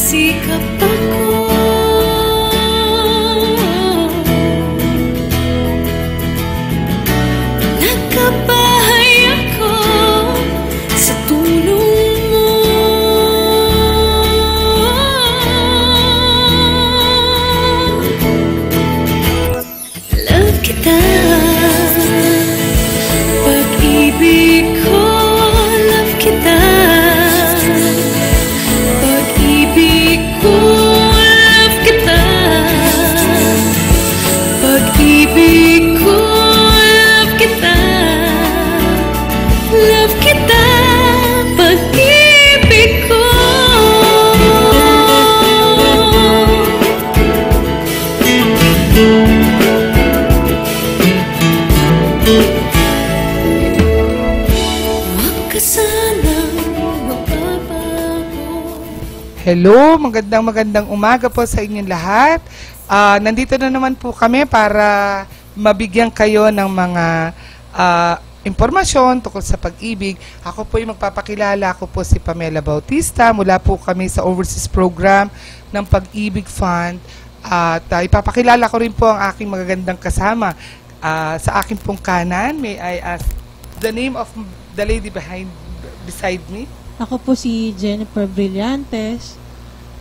Nagsisikap ako, nagkabahay ako sa tulong mo. Love kita, pag-ibig ko. Love kita, pag-ibig ko. Love kita, pag-ibig ko. Love kita, love kita, pag-ibig ko. Huwag ka sanang magbabago. Hello, magandang umaga po sa inyong lahat. Nandito na naman po kami para mabigyan kayo ng mga impormasyon tungkol sa pag-ibig. Ako po yung magpapakilala. Ako po si Pamela Bautista. Mula po kami sa overseas program ng Pag-ibig Fund. At ipapakilala ko rin po ang aking magagandang kasama. Sa aking pong kanan, may I ask the name of the lady beside me? Ako po si Jennifer Brillantes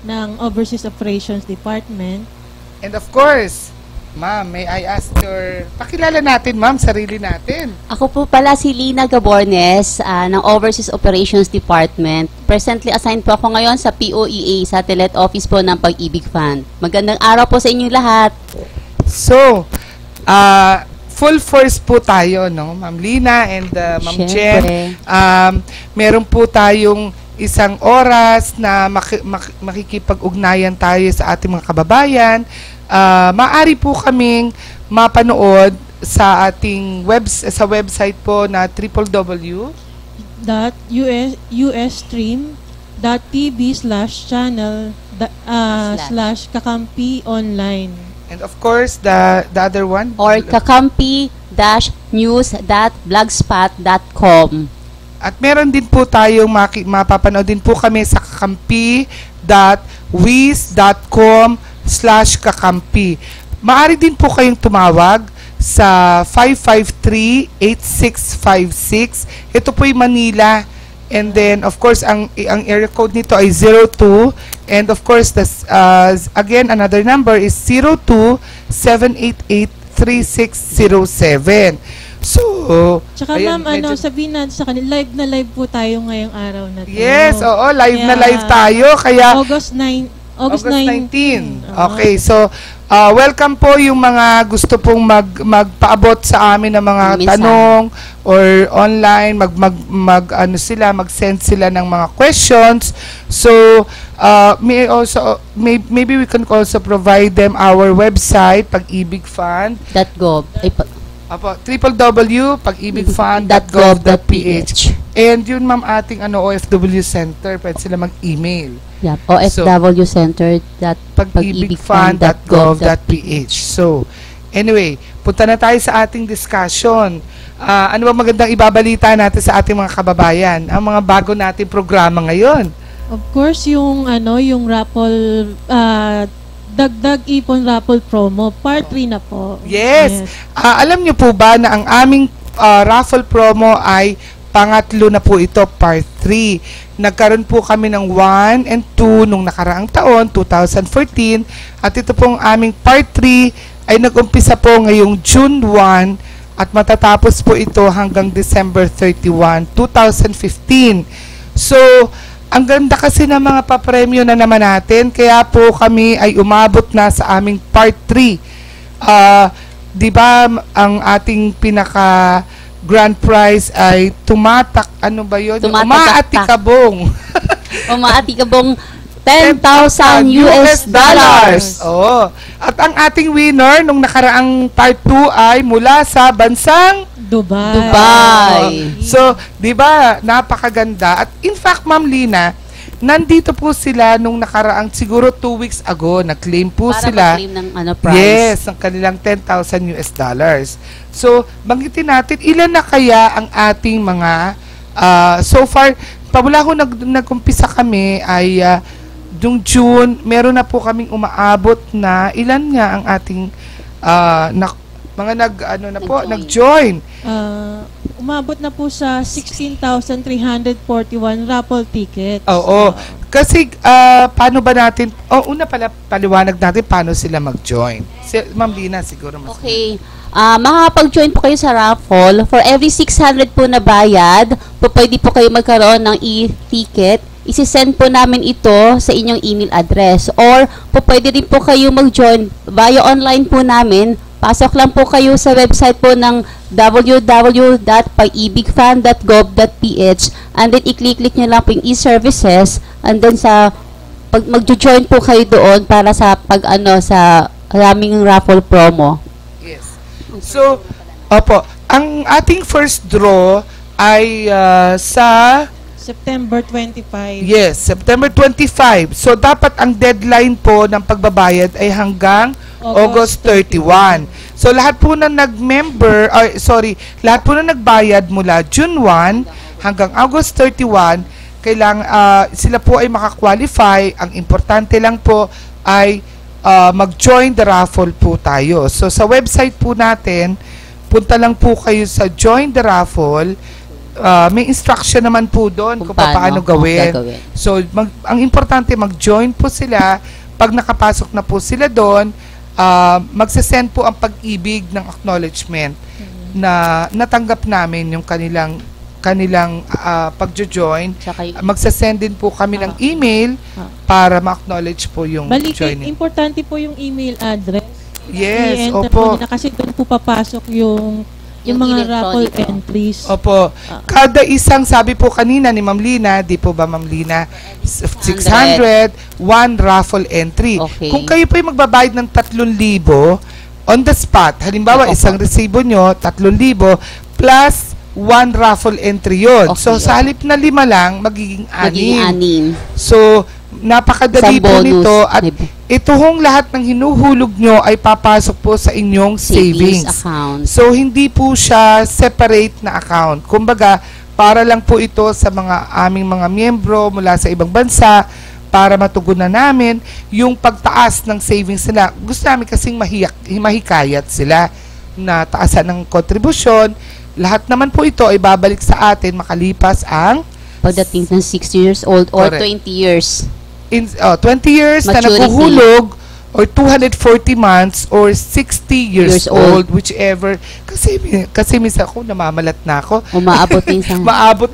ng Overseas Operations Department. And of course, ma'am, may I ask pakilala natin, ma'am, sarili natin. Ako po pala si Lina Gabornes ng Overseas Operations Department. Presently assigned po ako ngayon sa POEA, Satellite Office po ng Pag-ibig Fund. Magandang araw po sa inyong lahat. So, full force po tayo, no? Ma'am Lina and Ma'am Jen. Meron po tayong isang oras na makikipag-ugnayan tayo sa ating mga kababayan. Maaari po kaming mapanood sa ating website po na www.ustream.tv/channel/kakampi online. And of course, the other one? Or kakampi-news.blogspot.com. At meron din po tayong mapapanood din po kami sa kakampi.wiz.com/kakampi. Maaari din po kayong tumawag sa 553-8656. Ito po yung Manila. And then, of course, ang area code nito ay 02. And of course, again, another number is 02-788-3607. So, Tsaka ayan, ma'am, sabihin natin sa kanila, live na live po tayo ngayong araw na to. Yes, oo, live na live tayo. Kaya, August 19. Okay, so, welcome po yung mga gusto pong magpaabot sa amin ng mga tanong or online, mag-send sila ng mga questions. So, maybe we can also provide them our website, pagibigfund.gov. www.pagibigfund.gov.ph. And yun, ma'am, ating OFW Center, pwede sila mag-email. Yep, ofwcenter.pagibigfund.gov.ph. So, anyway, punta na tayo sa ating discussion. Ano ba magandang ibabalita natin sa ating mga kababayan? Ang mga bago nating programa ngayon. Of course, yung raffle, Dagdag Ipon Raffle Promo, part 3 na po. Yes. Alam niyo po ba na ang aming raffle promo ay pangatlo na po ito, part 3. Nagkaroon po kami ng 1 and 2 nung nakaraang taon, 2014. At ito pong aming part 3 ay nag-umpisa po ngayong June 1 at matatapos po ito hanggang December 31, 2015. So, ang ganda kasi ng mga papremyo na naman natin, kaya po kami ay umabot na sa aming part 3. Di ba ang ating pinaka grand prize ay umaatikabong. Umaatikabong $10,000 US dollars. Oo. At ang ating winner nung nakaraang part 2 ay mula sa bansang Dubai. So, 'di ba, napakaganda. At in fact, Ma'am Lina, nandito po sila nung nakaraang siguro 2 weeks ago, na-claim po para sila. Para mag-claim ng prize. Yes, ang kanilang $10,000 US dollars. So, banggitin natin, ilan na kaya ang ating mga so far, pamula ko nag-umpisa kami ay Yung June, meron na po kaming umaabot na ilan nga ang ating mga Nag-join. nag-join. Umabot na po sa 16,341 raffle tickets. Oo. Kasi paano ba natin, una pala paliwanag natin paano sila mag-join. Ma'am Lina siguro mas. Okay. Makakapag-join po kayo sa raffle. For every 600 po na bayad, pwede po kayo magkaroon ng e-ticket. Isi-send po namin ito sa inyong email address. Or pwede rin po kayo mag-join via online po namin. Pasok lang po kayo sa website po ng www.pag-ibigfan.gov.ph and then i-click nyo lang po yung e-services and then pag mag-join po kayo doon para sa sa aming raffle promo. Yes. So, opo, ang ating first draw ay sa September 25. Yes, September 25. So, dapat ang deadline po ng pagbabayad ay hanggang August 31. So, lahat po na lahat po na nagbayad mula June 1 hanggang August 31, sila po ay makakwalify. Ang importante lang po ay mag-join the raffle po tayo. So, sa website po natin, punta lang po kayo sa Join the Raffle. May instruction naman po doon kung paano gawin. So, ang importante, mag-join po sila. Pag nakapasok na po sila doon, magsasend po ang Pag-ibig ng acknowledgement na natanggap namin yung kanilang pag-join. Magsasend din po kami ng email para ma-acknowledge po yung joining. Importante po yung email address. Yes, I-enter opo. po nila kasi doon po papasok yung mga raffle entries. Opo. Kada isang, sabi po kanina ni Ma'am Lina, di po ba Ma'am Lina, 600, one raffle entry. Okay. Kung kayo po ay magbabayad ng 3,000 on the spot, halimbawa isang resibo nyo, 3,000 plus one raffle entry yun. Okay, So, sa halip na 5 lang, magiging 6. 6. So, napakadali po bonus. nito at ito hong lahat ng hinuhulog nyo ay papasok po sa inyong savings. Account. So, hindi po siya separate na account. Kumbaga, para lang po ito sa aming mga miyembro mula sa ibang bansa para matugunan namin yung pagtaas ng savings nila. Gusto namin kasing mahikayat sila na taasan ng kontribusyon. Lahat naman po ito ay babalik sa atin makalipas ang Pagdating ng 60 years old or Correct. 20 years. 20 years na Maturity. naghuhulog or 240 months or 60 years old, whichever. Kasi minsan ako, namamalat na ako. Umaabot minsan. Maabot.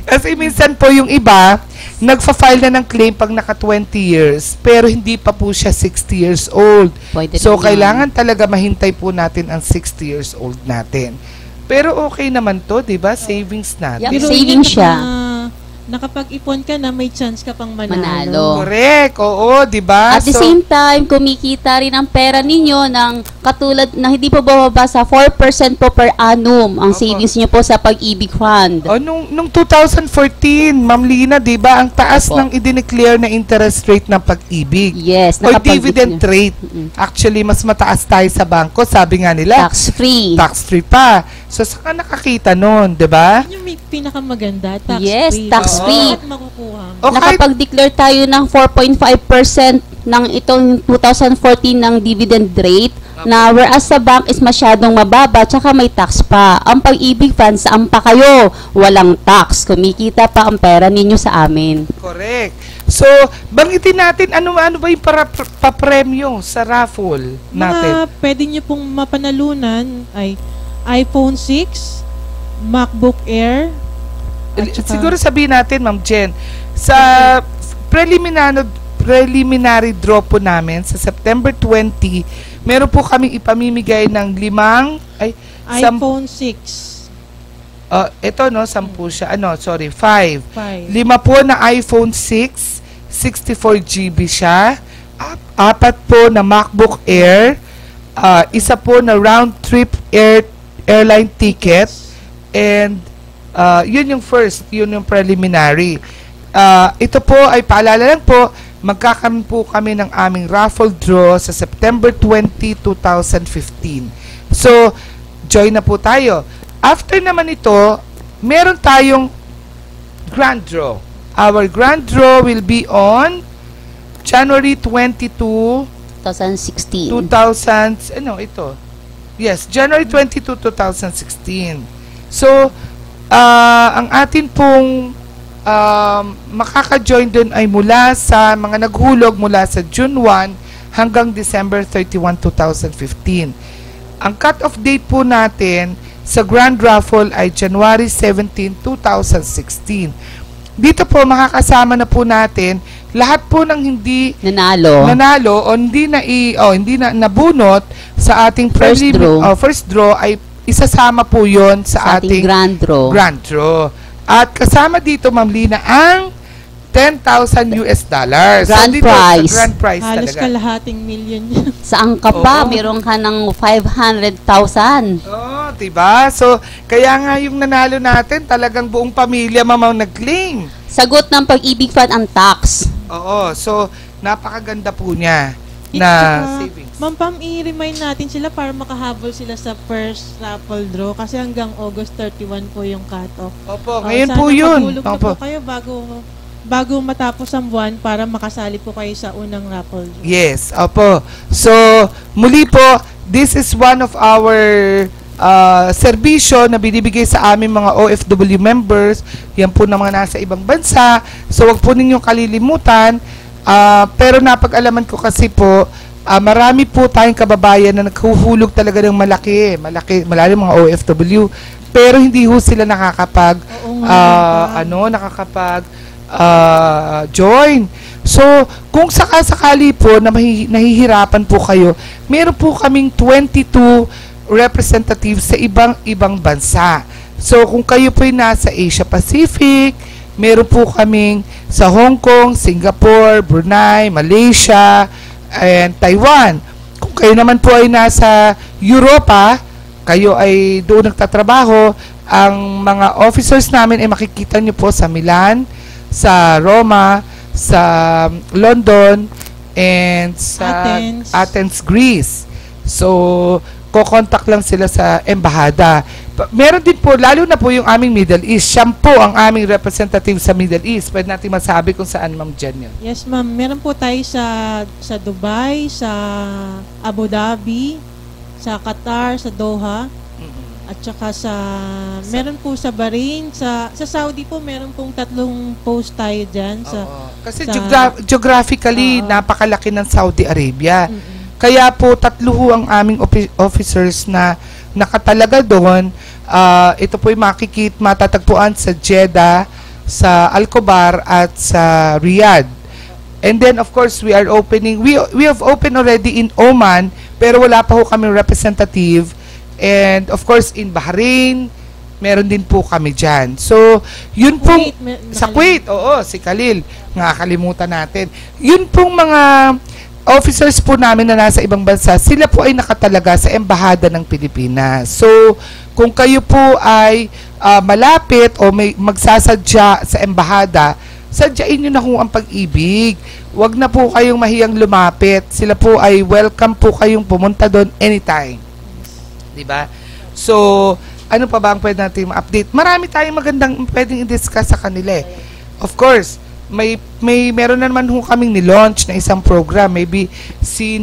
Kasi minsan po yung iba, nagfa-file na ng claim pag naka 20 years, pero hindi pa po siya 60 years old. Pwede So, rin yun. kailangan talaga mahintay po natin ang 60 years old natin. Pero okay naman to, di ba? Savings natin. Yup. Pero Savings siya. Nakapag-ipon ka na, may chance ka pang Manalo. manalo. Correct. Oo, di ba? At the same time, kumikita rin ang pera ninyo ng katulad na hindi po bababa sa 4% po per annum ang Opo. savings niyo po sa Pag-ibig Fund. Nung 2014, Ma'am Lina, di ba, ang taas Opo. ng i-declare na interest rate ng Pag-ibig. Yes, O nakapag- dividend rate. Actually, mas mataas tayo sa bangko. Sabi nga nila, Tax-free. tax-free pa. So, saka nakakita nun, di ba? Yun yung may pinakamaganda, tax-free. Yes, tax-free. Lahat makukuha mo. O kahit, Nakapag-declare tayo ng 4.5% ng itong 2014 ng dividend rate na whereas sa bank is masyadong mababa tsaka may tax pa. Ang Pag-ibig Fund, saan pa kayo? Walang tax. Kumikita pa ang pera ninyo sa amin. correct. So, banggitin natin, ano ba yung papremyo sa raffle natin? Mga pwede nyo pong mapanalunan ay iPhone 6, MacBook Air, at saka- Siguro sabihin natin, Ma'am Jen, sa preliminary draw po namin sa September 20, meron po kaming ipamimigay ng 5 iPhone 6. ito 10 siya. 5. 5. 5 po na iPhone 6, 64 GB siya. 4 po na MacBook Air. Isa po na round trip airline ticket. And yun yung first, yun yung preliminary. Ito po ay paalala lang po, magkakaroon po kami ng aming raffle draw sa September 20, 2015. So, join na po tayo. After naman ito, meron tayong grand draw. Our grand draw will be on January 22, 2016. 2000, ito. Yes, January 22, 2016. So, ang atin pong makaka-join dun ay mula sa mga naghulog mula sa June 1 hanggang December 31, 2015. Ang cut-off date po natin sa Grand Raffle ay January 17, 2016. Dito po makakasama na po natin lahat po ng hindi nanalo o hindi na nabunot sa ating first draw ay isasama po 'yon sa ating grand draw. At kasama dito, Ma'am Lina, ang $10,000 US. Grand prize. Grand prize Halos talaga. kalahating million yun. Saan ka pa? Oo. Meron ka ng 500,000. Oh, diba? So, kaya nga yung nanalo natin, talagang buong pamilya mamang nag-claim. Sagot ng Pag-ibig Fund ang tax. Oo, so napakaganda po niya na Tsaka, savings. Ma'am Pam, i-remind natin sila para makahabol sila sa first raffle draw kasi hanggang August 31 po yung cut-off. Opo, ngayon po yun. Sana na Opo. po kayo bago matapos ang buwan para makasali po kayo sa unang raffle draw. Yes, opo. So, muli po, this is one of our serbisyo na binibigay sa aming mga OFW members. Yan po ng mga nasa ibang bansa. So, wag po ninyong kalilimutan. Pero napag-alaman ko kasi po, marami po tayong kababayan na naghuhulog talaga ng malalim mga OFW. Pero hindi ho sila nakakapag join. So, kung sakasakali po na nahihirapan po kayo, meron po kaming 22 representatives sa ibang bansa. So, kung kayo po ay nasa Asia Pacific, meron po kaming sa Hong Kong, Singapore, Brunei, Malaysia, and Taiwan. Kung kayo naman po ay nasa Europa, kayo ay doon nagtatrabaho, ang mga officers namin ay makikita nyo po sa Milan, sa Roma, sa London, and sa Athens, Greece. So, kokontak lang sila sa embahada. Meron din po, lalo na po yung aming Middle East. Siya po ang aming representative sa Middle East. Pwede natin masabi kung saan, Ma'am Jen yun. Yes, ma'am. Meron po tayo sa Dubai, sa Abu Dhabi, sa Qatar, sa Doha, at saka meron po sa Bahrain, sa Saudi po, meron pong 3 post tayo dyan. Kasi geographically, napakalaki ng Saudi Arabia. Kaya po, 3 ang aming officers na nakatalaga doon. Ito po yung matatagpuan sa Jeddah, sa Al-Khobar, at sa Riyadh. And then, of course, we are opening, we have opened already in Oman, pero wala pa ho kami representative. And, of course, in Bahrain, meron din po kami dyan. So, yun pong, sa Kuwait, si Khalil, nakakalimutan natin. Yun pong mga officers po namin na nasa ibang bansa, sila po ay nakatalaga sa Embahada ng Pilipinas. So, kung kayo po ay malapit o may magsasadya sa Embahada, sadyain nyo na kung ang Pag-ibig. Huwag na po kayong mahiyang lumapit. Sila po ay welcome po kayong pumunta doon anytime. Diba? So, ano pa ba ang pwede natin ma-update? Marami tayong magandang pwedeng i-discuss sa kanila. Of course, meron na naman ho kaming ni-launch na isang program. Maybe si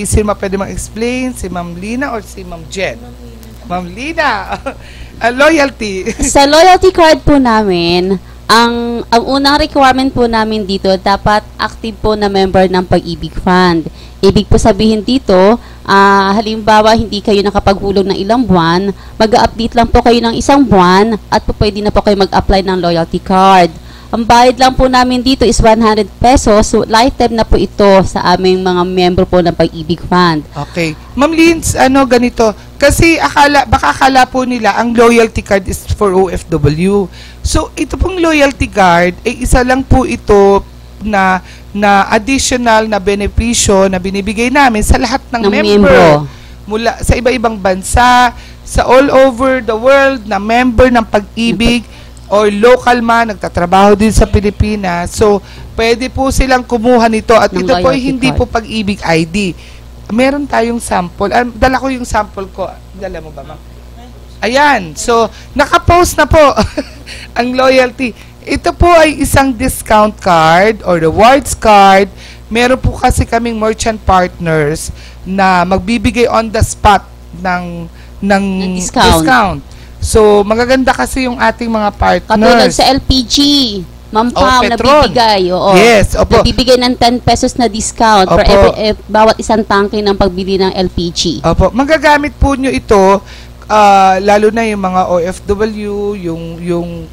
pwede mag-explain, si Ma'am Lina or si Ma'am Jen? Ma'am Lina, loyalty. Sa loyalty card po namin, ang unang requirement po namin dito, dapat active po na member ng Pag-ibig Fund. Ibig po sabihin dito, halimbawa hindi kayo nakapaghulog ng ilang buwan, mag-update lang po kayo ng 1 buwan at po pwede na po kayo mag-apply ng loyalty card. Ang bayad lang po namin dito is 100 pesos. So, lifetime na po ito sa aming mga member po ng Pag-ibig Fund. Okay. Ma'am Lins, ganito. Kasi baka akala po nila ang loyalty card is for OFW. So, ito pong loyalty card, isa lang po ito na additional na benepisyo na binibigay namin sa lahat ng member. Mula sa iba-ibang bansa, sa all over the world na member ng Pag-ibig, or local man, nagtatrabaho din sa Pilipinas. So, pwede po silang kumuha nito. At ito po hindi po Pag-ibig ID. Meron tayong sample. Dala ko yung sample ko. Dala mo ba, ma'am? Ayan. So, nakapost na po ang loyalty. Ito po ay isang discount card or rewards card. meron po kasi kaming merchant partners na magbibigay on the spot ng Ng discount. discount. So, magaganda kasi yung ating mga Katulad partners. sa LPG. Ma'am Oh, Pam, Petron. nagbibigay. Oo. Yes, opo. Nagbibigay ng 10 pesos na discount for Opo. bawat isang tangke ng pagbili ng LPG. Opo, magagamit po nyo ito lalo na yung mga OFW, yung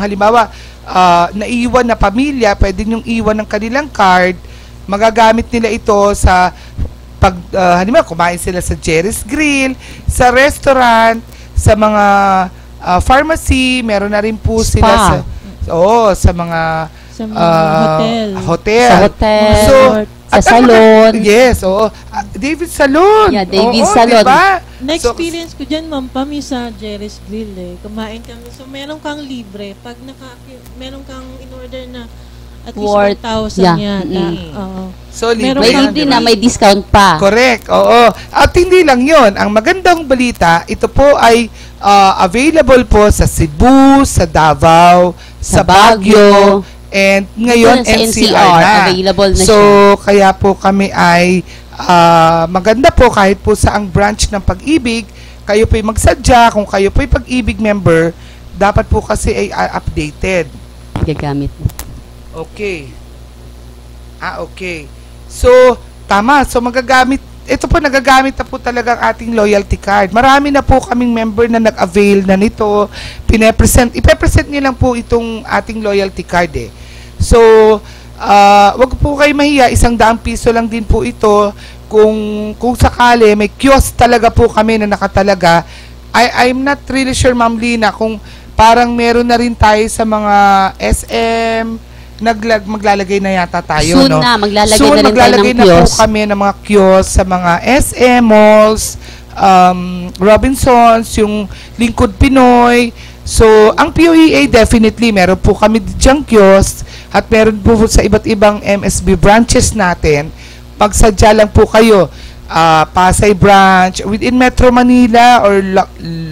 halimbawa naiwan na pamilya, pwede nyong iwan ng kanilang card, magagamit nila ito sa pag halimbawa kumain sila sa Jerry's Grill, sa restaurant, sa mga pharmacy, meron na rin po Spa. sila sa mga Sa mga hotel. Sa hotel, So, sa at salon. Yes, oo. David Salon. Yeah, David Oo, Salon. Diba? Na-experience ko dyan, Ma'am Pam, yung sa Jerry's Grill Kumain kami. So, meron kang libre. Pag meron kang in-order na at least Worth, 1,000 yeah. yata. Mm. Oo. So, Meron May yan, libre diba? na, may discount pa. Correct, oo. At hindi lang yon. Ang magandang balita, ito po ay available po sa Cebu, sa Davao, sa Sa Baguio, and ngayon sa NCR na. available na So, siya. kaya po kami ay maganda po kahit po sa ang branch ng Pag-ibig, kayo po'y magsadya, kung kayo po'y Pag-ibig member, dapat po kasi ay updated. Gagamit. Okay. Okay. So, tama. So, ito po, nagagamit na po talaga ang ating loyalty card. Marami na po kaming member na nag-avail na nito. Ipe-present nyo lang po itong ating loyalty card eh. So, wag po kayo mahiya, 100 piso lang din po ito. Kung sakali, may kiosk talaga po kami na nakatalaga. I'm not really sure, Ma'am Lina, kung parang meron na rin tayo sa mga SM, maglalagay na yata tayo, Soon no? na, maglalagay Soon, na rin tayo ng maglalagay na po kiosk. kami ng mga kiosk sa mga SM malls, Robinsons, yung Lingkod Pinoy. So, ang POEA definitely, meron po kami diyang kiosk at meron po sa iba't ibang MSB branches natin. Pagsadya lang po kayo, Pasay branch, within Metro Manila or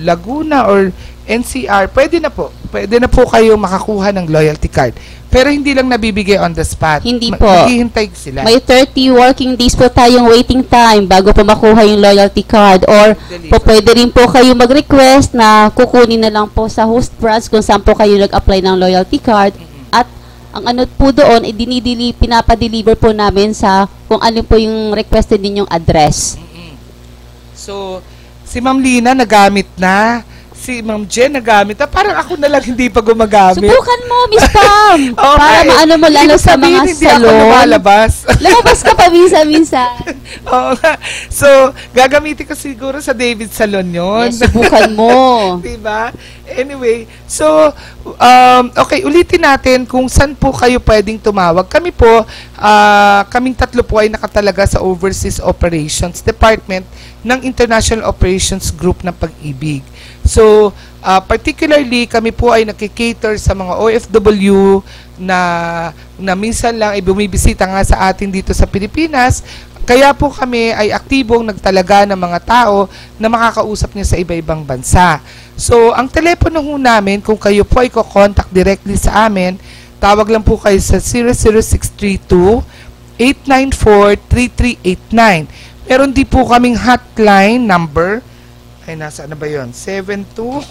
Laguna or NCR, pwede na po. Pwede na po kayo makakuha ng loyalty card. Pero hindi lang nabibigay on the spot. Hindi po. Maghihintay sila. May 30 working days po tayong waiting time bago po makuha yung loyalty card, or po pwede rin po kayo mag-request na kukunin na lang po sa host branch kung saan po kayo nag-apply ng loyalty card. At ang ano po doon, pinapadeliver po namin sa kung ano po yung requested ninyong address. So, si Ma'am Lina nagamit na. Si Ma'am Jen nagamit na. Parang ako na lang hindi pa gumagamit. Subukan mo, Miss Pam! Para maano mo lalo Ibig sa sabihin, mga hindi ako salon. lumalabas. Lumabas ka pa minsan-minsan. Oo nga. So, gagamitin ko siguro sa David Salon yun. Yes, subukan mo. Diba? Anyway, so, okay, ulitin natin kung saan po kayo pwedeng tumawag. Kami po, kaming tatlo po ay nakatalaga sa Overseas Operations Department ng International Operations Group ng Pag-ibig. So, particularly, kami po ay nakikater sa mga OFW na minsan lang ay bumibisita nga sa atin dito sa Pilipinas. Kaya po kami ay aktibong nagtalaga ng mga tao na makakausap niya sa iba-ibang bansa. So, ang telepono ho namin, kung kayo po ay ko-contact directly sa amin, tawag lang po kayo sa 00632-894-3389. Meron din po kaming hotline number. Ay, nasaan na ba yun? 72...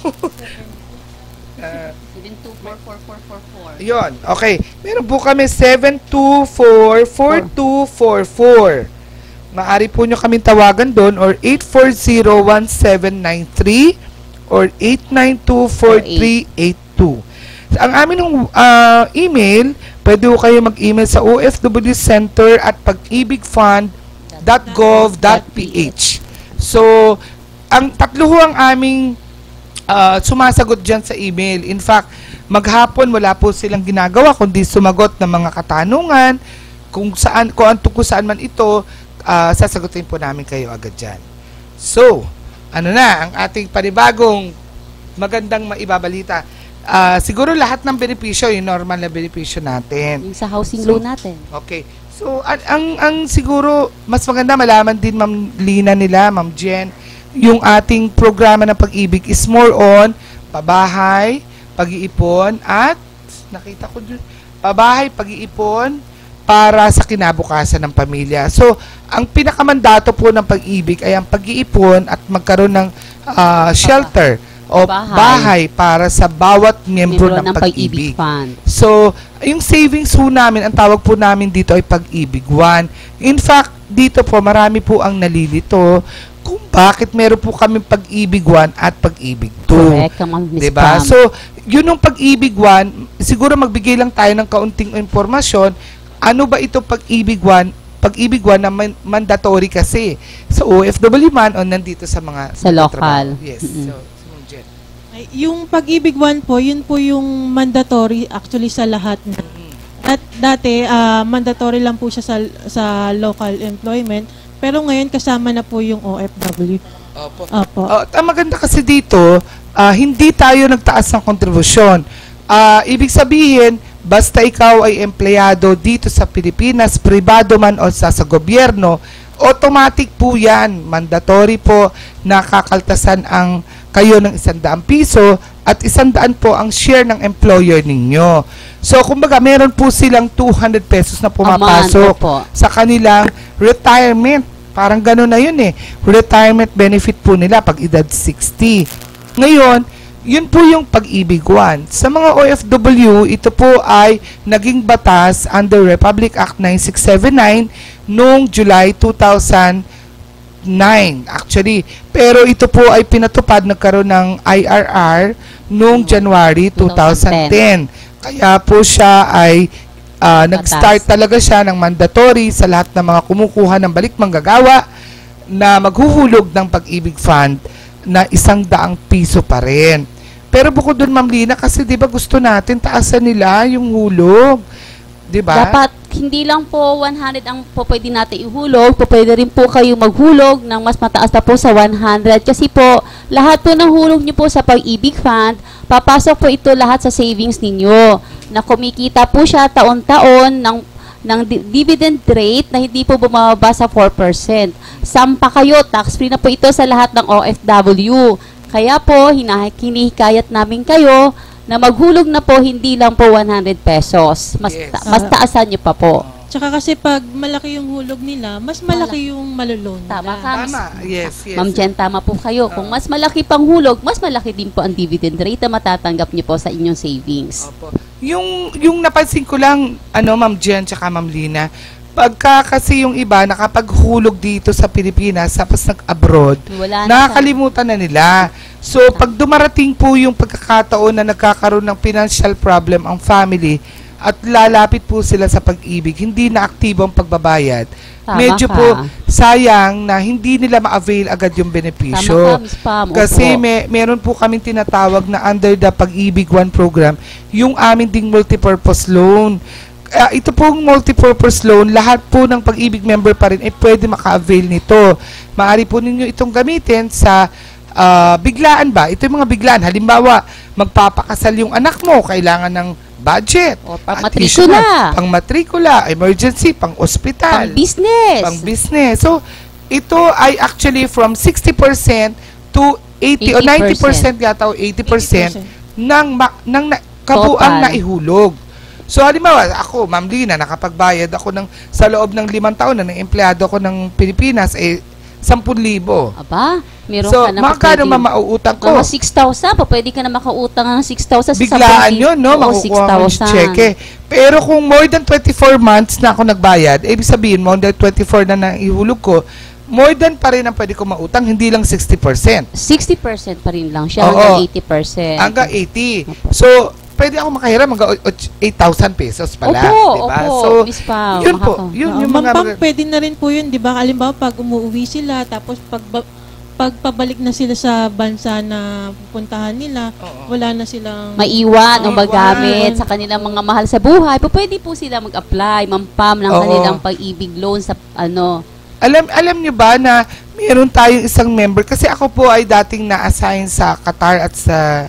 724444. Yun, okay. Meron po kami 724-4244. Maaari po nyo kaming tawagan doon or 840-1793 or 892-4382. Ang amin email, pwede po kayo mag-email sa ofwcenter@pag-ibigfund.gov.ph. So, ang tatlo ho ang aming sumasagot dyan sa email. In fact, maghapon wala po silang ginagawa kundi sumagot ng mga katanungan kung saan man ito, sasagutin po namin kayo agad dyan. So, ano na ang ating panibagong magandang maibabalita. Siguro lahat ng benepisyo, yung normal na benepisyo natin. Yung sa housing loan natin. Okay. So, ang siguro mas maganda malaman din Ma'am Lina nila, Ma'am Jen, yung ating programa ng Pag-ibig is more on pabahay, pag-iipon, at nakita ko dun, pabahay, pag-iipon, para sa kinabukasan ng pamilya. So, ang pinakamandato po ng pag-ibig ay ang pag-iipon at magkaroon ng shelter o bahay para sa bawat miyembro ng pag-ibig. Fund. So, yung savings po namin, ang tawag po namin dito ay Pag-ibig 1. In fact, dito po marami po ang nalilito kung bakit meron po kami Pag-ibig 1 at Pag-ibig 2. Correct, Miss Diba? Pam. So, yun yung Pag-ibig 1, siguro magbigay lang tayo ng kaunting informasyon. Ano ba ito Pag-ibig 1? Pag-ibig 1 na mandatory kasi sa OFW man o nandito sa mga Sa local. Yes. Mm-mm. So, Ma'am Jen. Yung Pag-ibig 1 po, yun po yung mandatory actually sa lahat na. At dati, mandatory lang po siya sa local employment. Pero ngayon, kasama na po yung OFW. Opo. Ang maganda kasi dito, hindi tayo nagtaas ng kontribusyon. Ibig sabihin, basta ikaw ay empleyado dito sa Pilipinas, pribado man o sa gobyerno, automatic po yan. Mandatory po na kakaltasan ang kayo ng 100 piso at 100 po ang share ng employer ninyo. So, kumbaga, meron po silang 200 pesos na pumapasok sa kanilang retirement. Parang gano'n na yun eh. Retirement benefit po nila pag edad 60. Ngayon, yun po yung Pag-ibig 1. Sa mga OFW, ito po ay naging batas under Republic Act 9679 noong July 2009 actually. Pero ito po ay pinatupad, nagkaroon ng IRR noong January 2010. Kaya po siya ay nag-start talaga siya ng mandatory sa lahat ng mga kumukuha ng balik manggagawa na maghuhulog ng Pag-ibig Fund na 100 piso pa rin. Pero bukod doon, Ma'am Lina, kasi 'di ba gusto natin taasan nila yung hulog, 'di ba? Dapat hindi lang po 100 ang po pwede natin ihulog, po pwede rin po kayo maghulog ng mas mataas na po sa 100 kasi po lahat po ng hulog niyo po sa Pag-ibig Fund, papasok po ito lahat sa savings ninyo na kumikita po siya taon-taon ng dividend rate na hindi po bumababa sa 4%. Sampa kayo, tax-free na po ito sa lahat ng OFW. Kaya po, hinihikayat namin kayo na maghulog na po hindi lang po 100 pesos. Mas taasan nyo pa po. Tsaka kasi pag malaki yung hulog nila, mas malaki yung malulon. Tama ka. Tama. Yes. Ma'am Jen, tama po kayo. Kung mas malaki pang hulog, mas malaki din po ang dividend rate na matatanggap nyo po sa inyong savings. Opo. Yung napansin ko lang, Ma'am Jen tsaka Ma'am Lina, pagka kasi yung iba nakapaghulog dito sa Pilipinas tapos nag-abroad, nakakalimutan na nila. So, pag dumarating po yung pagkakataon na nagkakaroon ng financial problem ang family at lalapit po sila sa Pag-ibig, hindi na aktibo ang pagbabayad. Medyo po sayang na hindi nila ma-avail agad yung benepisyo. Kasi meron po kaming tinatawag na under the Pag-ibig 1 program, yung amin ding multipurpose loan. Ito pong multipurpose loan, lahat po ng Pag-ibig member pa rin pwede maka-avail nito. Maaari po ninyo itong gamitin sa biglaan ba? Ito yung mga biglaan. Halimbawa, magpapakasal yung anak mo, kailangan ng budget. O, pang-matrikula. Pang-matrikula, emergency, pang-ospital. Pang-business. So, ito ay actually from 60% to 80 o 90% yata o 80% ng kabuang naihulog. So, halimbawa, ako, Ma'am Lina, nakapagbayad ako sa loob ng 5 taon na empleyado ako ng Pilipinas, 10,000. Aba, meron so, ka na magkano mauutang ko? Mga 6,000 pa, pwede ka na makautang ng 6,000 sa biglaan yun, no? Makukuha mo yung cheque. Pero kung more than 24 months na ako nagbayad, ibig sabihin, more than 24 na ihulog ko, more than pa rin ang pwede ko mautang, hindi lang 60%. 60% pa rin lang siya, hanggang 80%. Hanggang 80. So, pwede ako makahiram hanggang 8,000 pesos pala. Diba? So, Miss Pam, yun po. Yun yung mga... Pwede na rin po yun, di ba? Halimbawa, pag umuwi sila, tapos pagpabalik na sila sa bansa na pupuntahan nila, wala na silang... Maiwan o magamit sa kanilang mga mahal sa buhay. Pwede po sila mag-apply, Ma'am Pam, ng kanilang Pag-ibig loan sa Alam niyo ba na meron tayong isang member, kasi ako po ay dating na-assign sa Qatar at sa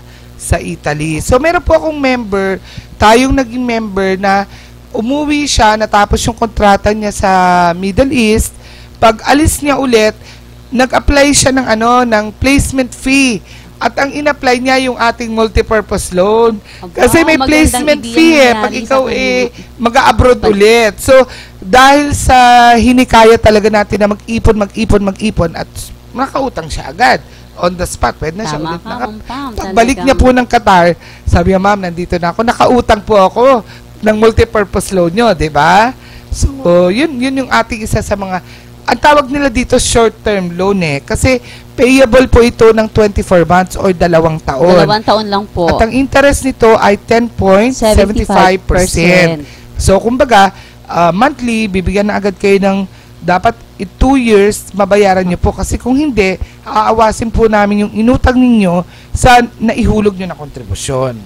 Italy. So, meron po akong member, tayong naging member na umuwi siya, natapos yung kontrata niya sa Middle East. Pag alis niya ulit, nag-apply siya ng placement fee. At ang in-apply niya yung ating multipurpose loan. Aba, Kasi may magandang placement idea fee yan, pag Lisa, ikaw kung- mag-abroad ulit. So, dahil sa hinikaya talaga natin na mag-ipon at nakautang siya agad. On the spot, pwede na siya Tama ulit ka, Ma'am Pam. Pagbalik Talagang- niya po ng Qatar, sabi niya, ma'am, nandito na ako. Nakautang po ako ng multipurpose loan nyo, di ba? So, yun yung ating isa sa mga, ang tawag nila dito short-term loan Kasi payable po ito ng 24 months or 2 taon. 2 taon lang po. At ang interest nito ay 10.75%. So, kumbaga, monthly, bibigyan na agad kayo ng dapat 2 years mabayaran nyo po. Kasi kung hindi, aawasin po namin yung inutang ninyo sa naihulog nyo na kontribusyon.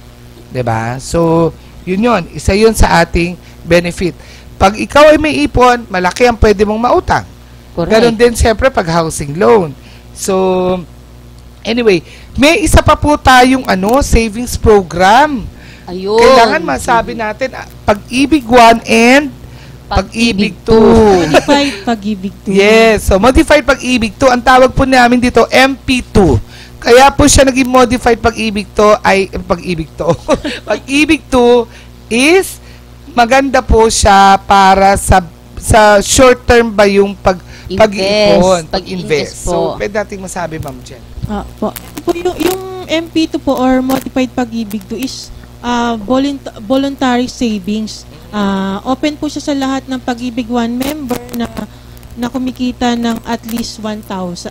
'Di ba? So, yun. Isa yun sa ating benefit. Pag ikaw ay may ipon, malaki ang pwede mong mautang. Correct. Ganon din siyempre pag housing loan. So, anyway, may isa pa po tayong savings program. Ayun. Kailangan masabi natin, Pag-ibig 1 and Pag-ibig 2. Modified pag-ibig 2. Yes, so Modified Pag-ibig 2, ang tawag po namin dito, MP2. Kaya po siya naging Modified Pag-ibig 2 Pag-ibig 2 is maganda po siya para sa short term ba yung pag-ipon, pag-invest. po. So, pwede nating masabi, Ma'am Jen. Po. Yung MP2 po or Modified Pag-ibig 2 is voluntary savings. Open po siya sa lahat ng Pag-ibig 1 member na kumikita ng at least 5,000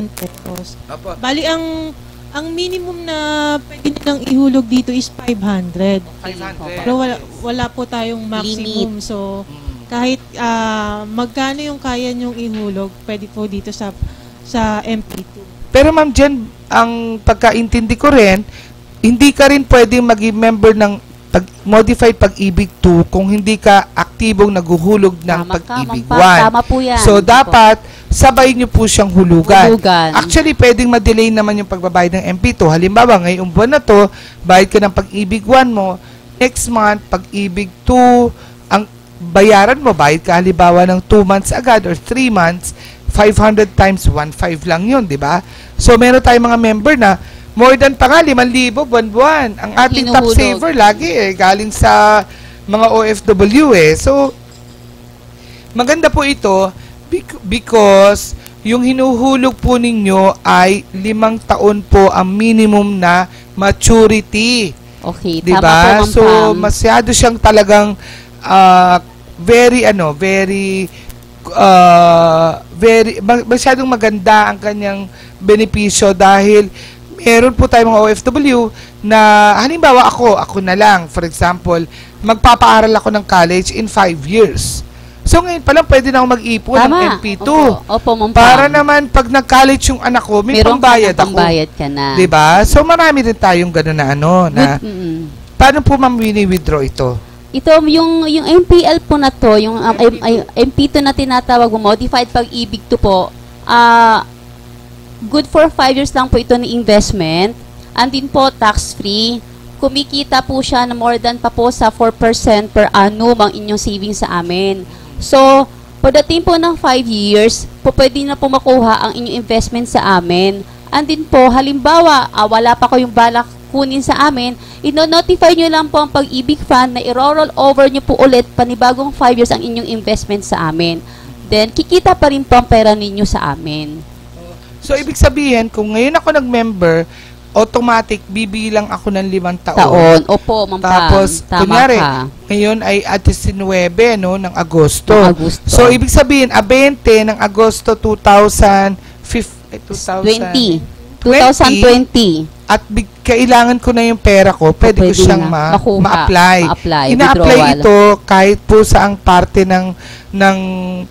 pesos. Apo. Bali, ang minimum na pwede nilang ihulog dito is 500. 500. Pero wala po tayong maximum. So, kahit magkano yung kaya nyong ihulog, pwede po dito sa MP2. Pero Ma'am Jen, ang pagkaintindi ko rin, hindi ka rin pwedeng maging member ng Modified Pag-ibig 2 kung hindi ka aktibong naghuhulog ng Tama ka, Pag-ibig Ma'am Pam. 1. Tama po yan. So, dapat sabay nyo po siyang hulugan. Hulugan. Actually, pwedeng ma-delay naman yung pagbabayad ng MP2. Halimbawa, ngayong buwan na to, bayad ka ng Pag-ibig 1 mo, next month, Pag-ibig 2, ang bayaran mo, bayad ka halimbawa ng 2 months agad or 3 months, 500 times 1.5 lang yun, di ba? So, meron tayong mga member na more than pa nga, 5,000 buwan-buwan. Ang ating top Hinuhulog. saver lagi galing sa mga OFW So, maganda po ito because yung hinuhulog po ninyo ay 5 taon po ang minimum na maturity. Okay, Diba? tama po, Ma'am So, Pam. masyado siyang talagang masyadong maganda ang kanyang benepisyo dahil meron po tayong mga OFW na halimbawa ako na lang, for example, magpapaaral ako ng college in 5 years. So ngayon pa lang pwede na ako mag-ipon ng Tama. MP2. Opo, Ma'am Pam. Para naman pag nag-college yung anak ko, may Meron pambayad ka na ako. pambayad ka na. 'Di ba? So marami rin tayong gano'n na paano po ma'am wini-withdraw ito? Ito, yung MPL po na to, yung MP2 na tinatawag mo, Modified Pag-ibig 2 po, good for 5 years lang po ito ng investment. Andin po, tax-free. Kumikita po siya na more than pa po sa 4% per annum ang inyong savings sa amin. So, pagdating po ng 5 years, po pwede na po makuha ang inyong investment sa amin. Andin po, halimbawa, wala pa kayong balak kunin sa amin, ino-notify nyo lang po ang Pag-ibig Fund na i-roll over nyo po ulit panibagong 5 years ang inyong investment sa amin. Then, kikita pa rin po ang pera ninyo sa amin. So ibig sabihin, kung ngayon ako nag-member, automatic bibilang ako ng 5 taon. Taon. Opo, Ma'am Pam. Tapos, Tama kunyari, ka. ngayon ay 19 ng Agosto. Ng Agosto. So, ibig sabihin, 20 ng Agosto 2020. 2020. At kailangan ko na yung pera ko, pwede ko Pwede siyang na. Makuha. ma-apply. Ma-apply. Ina-apply Withdrawal. ito kahit po sa ang parte ng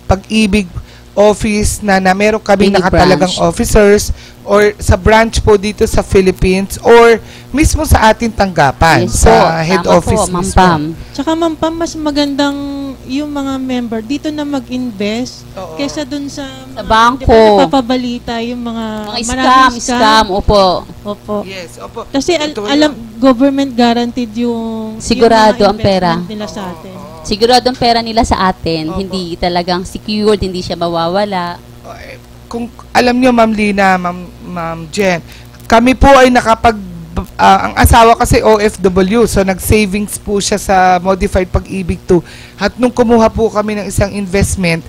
Pag-ibig office na meron kami Mini nakatalagang branch. officers or sa branch po dito sa Philippines or mismo sa ating tanggapan Yes sa po. head Tama office po, Ma'am mismo. Pam. Tsaka Ma'am Pam, mas magandang yung mga member dito na mag-invest Oo. kaysa dun sa bangko. di ba napapabalita yung mga Mga maraming scam, opo. Opo. Yes, opo. Kasi Totoo alam, yun. government guaranteed yung Sigurado yung ang pera. investment nila sa atin. Sigurado ang pera nila sa atin, Opo. hindi talagang secured, hindi siya mawawala. Kung alam nyo, Ma'am Lina, Ma'am Jen, kami po ay ang asawa kasi OFW, so nag-savings po siya sa Modified Pag-ibig 2. At nung kumuha po kami ng isang investment,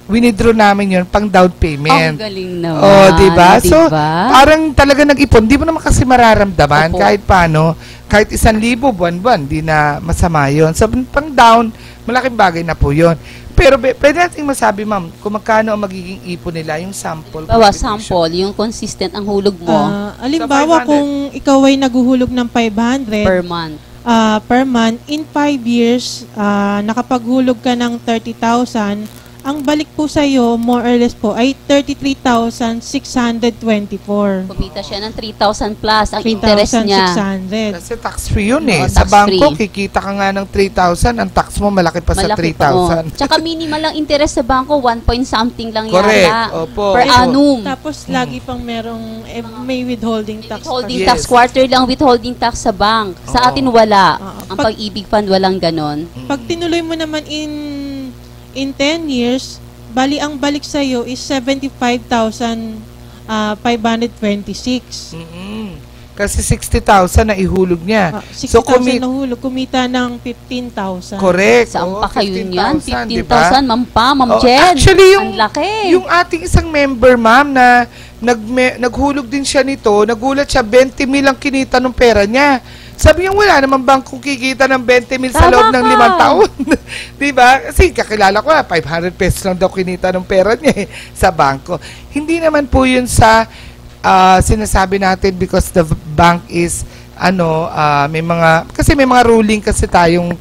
winidraw namin yun pang down payment. Ang galing naman. Oh, diba? So, Diba? parang talaga nag-ipon. Di mo naman kasi mararamdaman Opo. kahit paano. Kahit 1,000 buwan-buwan, di na masama yun. So, pang down, malaking bagay na po yun. Pero pwede natin masabi, ma'am, kung magkano ang magiging ipon nila, yung sample. Bawa, contribution. sample, yung consistent ang hulog mo Alimbawa, Sa 500. kung ikaw ay naguhulog ng 500 per month. per month, in 5 years, nakapaghulog ka ng 30,000, ang balik po sa'yo, more or less po, ay 33,624. Kumita siya ng 3,000 plus ang interest niya. 3,600. Kasi tax-free yun eh. Oo, Sa bangko, tax-free. kikita ka nga ng 3,000, ang tax mo malaki pa sa Malaki pa, oh. 3,000. Tsaka minimal lang interest sa bangko, 1 point something lang Correct. yata. Opo. Per Opo. annum. Tapos, lagi pang may withholding tax. Withholding Yes. tax, quarter lang withholding tax sa bank. Sa Oo. atin wala. Oo. Ang pag-ibig fund walang ganon. Pag tinuloy mo naman in 10 years, bali ang balik sa iyo is 75,526. Kasi 60,000 na ihulog niya. 60,000 na hulog, kumita ng 15,000. Correct. Saan Oo, pa kayo niyan? 15,000, di ba? 15,000, Ma'am Oh, Jed. actually, Ang laki. yung ating isang member, ma'am, na naghulog din siya nito, nagulat siya, 20 mil ang kinita ng pera niya. Sabi niya, wala naman bang kung kikita ng 20 mil sa Tama loob ng ka. 5 taon? Di ba? Kasi kakilala ko na, 500 pesos lang daw kinita ng pera niya sa bangko. Hindi naman po yun sa sinasabi natin because the bank is, may mga ruling kasi tayong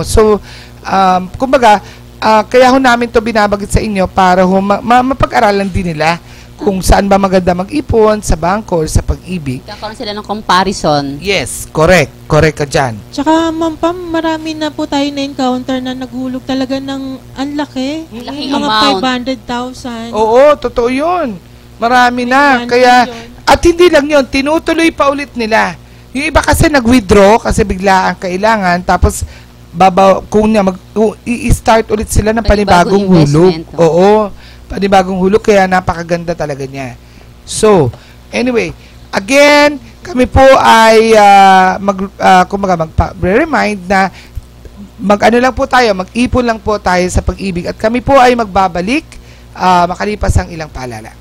so, kumbaga, kaya ho namin to binabagit sa inyo para mapag-aralan din nila kung saan ba maganda mag-ipon, sa bangko or sa pag-ibig. Kakaroon sila ng comparison. Yes, correct. Correct ka dyan. Tsaka, Ma'am Pam, marami na po tayo na-encounter na naghulog talaga ng anlaki. Laking Mga amount. 500,000. Oo, totoo yun. Marami na. May Kaya, 1 million. at hindi lang yun, tinutuloy pa ulit nila. Yung iba kasi nag-withdraw kasi bigla ang kailangan, tapos i-start ulit sila ng panibagong Panibagong hulog. investment, no? Oo, panibagong hulog, kaya napakaganda talaga niya. So, anyway, again, kami po ay mag-remind na lang po tayo, mag-ipon lang po tayo sa pag-ibig at kami po ay magbabalik makalipas ang ilang paalala.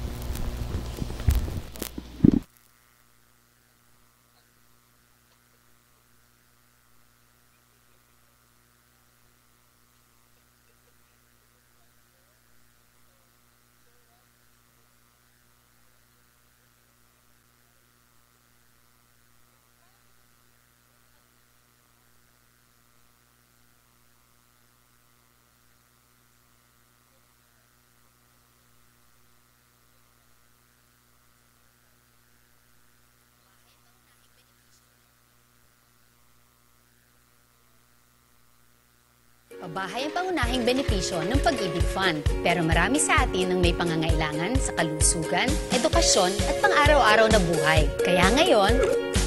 Pabahay ang pangunahing benepisyo ng Pag-ibig Fund. Pero marami sa atin ang may pangangailangan sa kalusugan, edukasyon at pang-araw-araw na buhay. Kaya ngayon,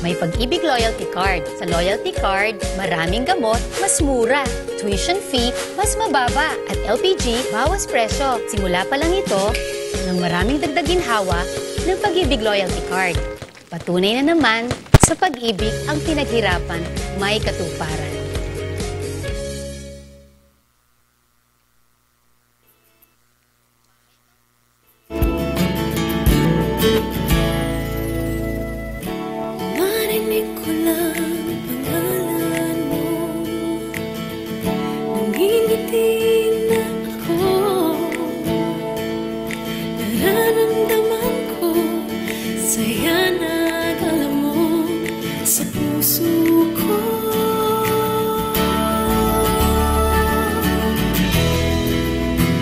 may Pag-ibig Loyalty Card. Sa Loyalty Card, maraming gamot, mas mura. Tuition fee, mas mababa. At LPG, bawas presyo. Simula pa lang ito ng maraming dagdag ginhawa ng Pag-ibig Loyalty Card. Patunay na naman, sa pag-ibig ang pinaghirapan may katuparan. Narinig ko lang pangalan mo, nangingiti na ako. Nararamdaman ko saya na dala mo sa puso ko.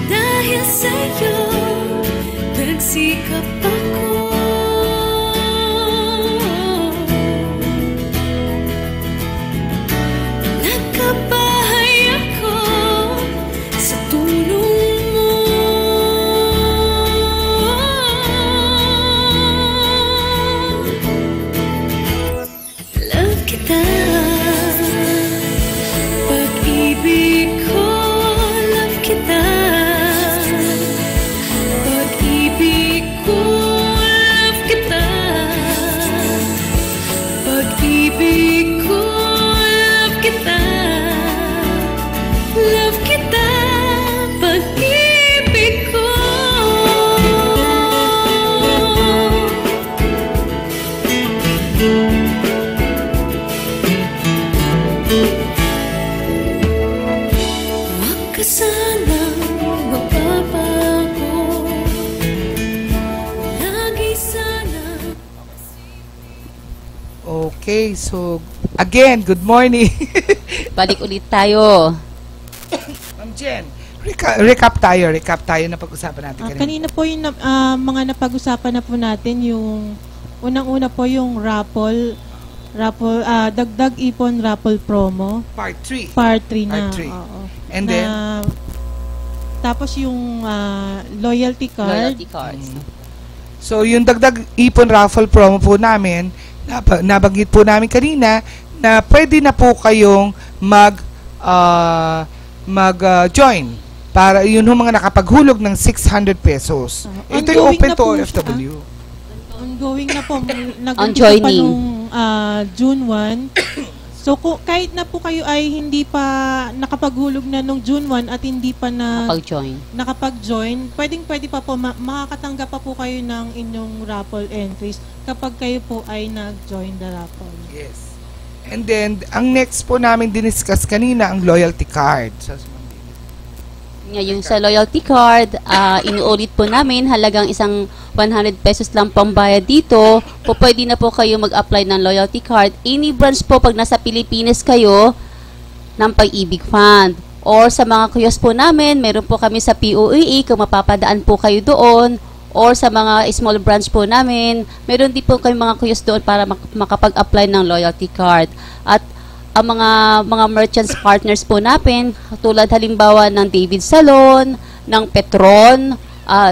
Dahil sa'yo nagsikap ako. Nagkabahay ako sa tulong mo. Love kita, pag-ibig ko. Love kita, pag-ibig ko. pag-ibig ko, love kita, pag-ibig ko. Huwag ka sanang magbabago, lagi sana. Okay, so again, good morning. Balik ulit tayo. Ma'am Jen, recap tayo na pag-usapan natin Kanina po yung mga napag-usapan na po natin, yung unang-una po yung raffle, dagdag ipon raffle promo. Part 3. Part 3 na. Part 3. Oo. And Na, then, tapos yung loyalty card. Loyalty cards. so yung dagdag ipon raffle promo po namin, nabanggit po namin kanina na pwede na po kayong mag-join para yun yung mga nakapaghulog ng 600 pesos. Ito yung Ongoing open na to po siya. OFW. Ongoing na po. On Nag-umpisa pa joining. nung June 1. So kahit na po kayo ay hindi pa nakapaghulog na nung June 1 at hindi pa Pag-join. nakapag-join, pwede pa po, makakatanggap pa po kayo ng inyong raffle entries kapag kayo po ay nag-join the raffle. Yes. And then, ang next po namin diniscuss kanina, ang loyalty card. So, Ngayon sa loyalty card, inuulit po namin halagang isang 100 pesos lang pambayad dito. Po pwede na po kayo mag-apply ng loyalty card. Any branch po pag nasa Pilipinas kayo ng Pag-ibig Fund. Or sa mga kiosk po namin, meron po kami sa POEA kung mapapadaan po kayo doon. Or sa mga small branch po namin, meron din po kami mga kiosk doon para makapag-apply ng loyalty card. At ang mga merchants partners po natin, tulad halimbawa ng David Salon, ng Petron,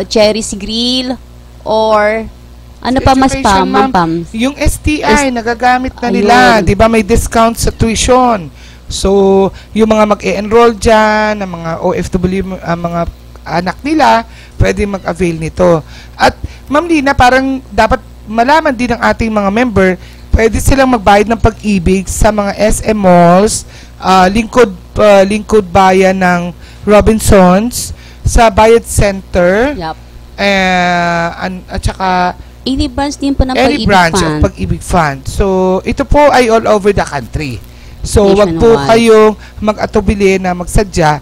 Cherry's Grill, or ano pa mas pa, Education, Ma'am ma'am. Pam? Yung STI, nagagamit na nila. Ayun. Di ba may discount sa tuition? So, yung mga mag-e-enroll dyan, ang mga OFW, mga anak nila, pwede mag-avail nito. At, Ma'am Lina, parang dapat malaman din ng ating mga member, pwede silang magbayad ng pag-ibig sa mga SM malls, lingkod bayan ng Robinsons, sa Bayad Center, Yup. at saka Any branch din po ng any Pag-ibig branch Fund. of Pag-ibig Fund. So, ito po ay all over the country. So, wag po Nationwide. kayong mag-atubili na magsadya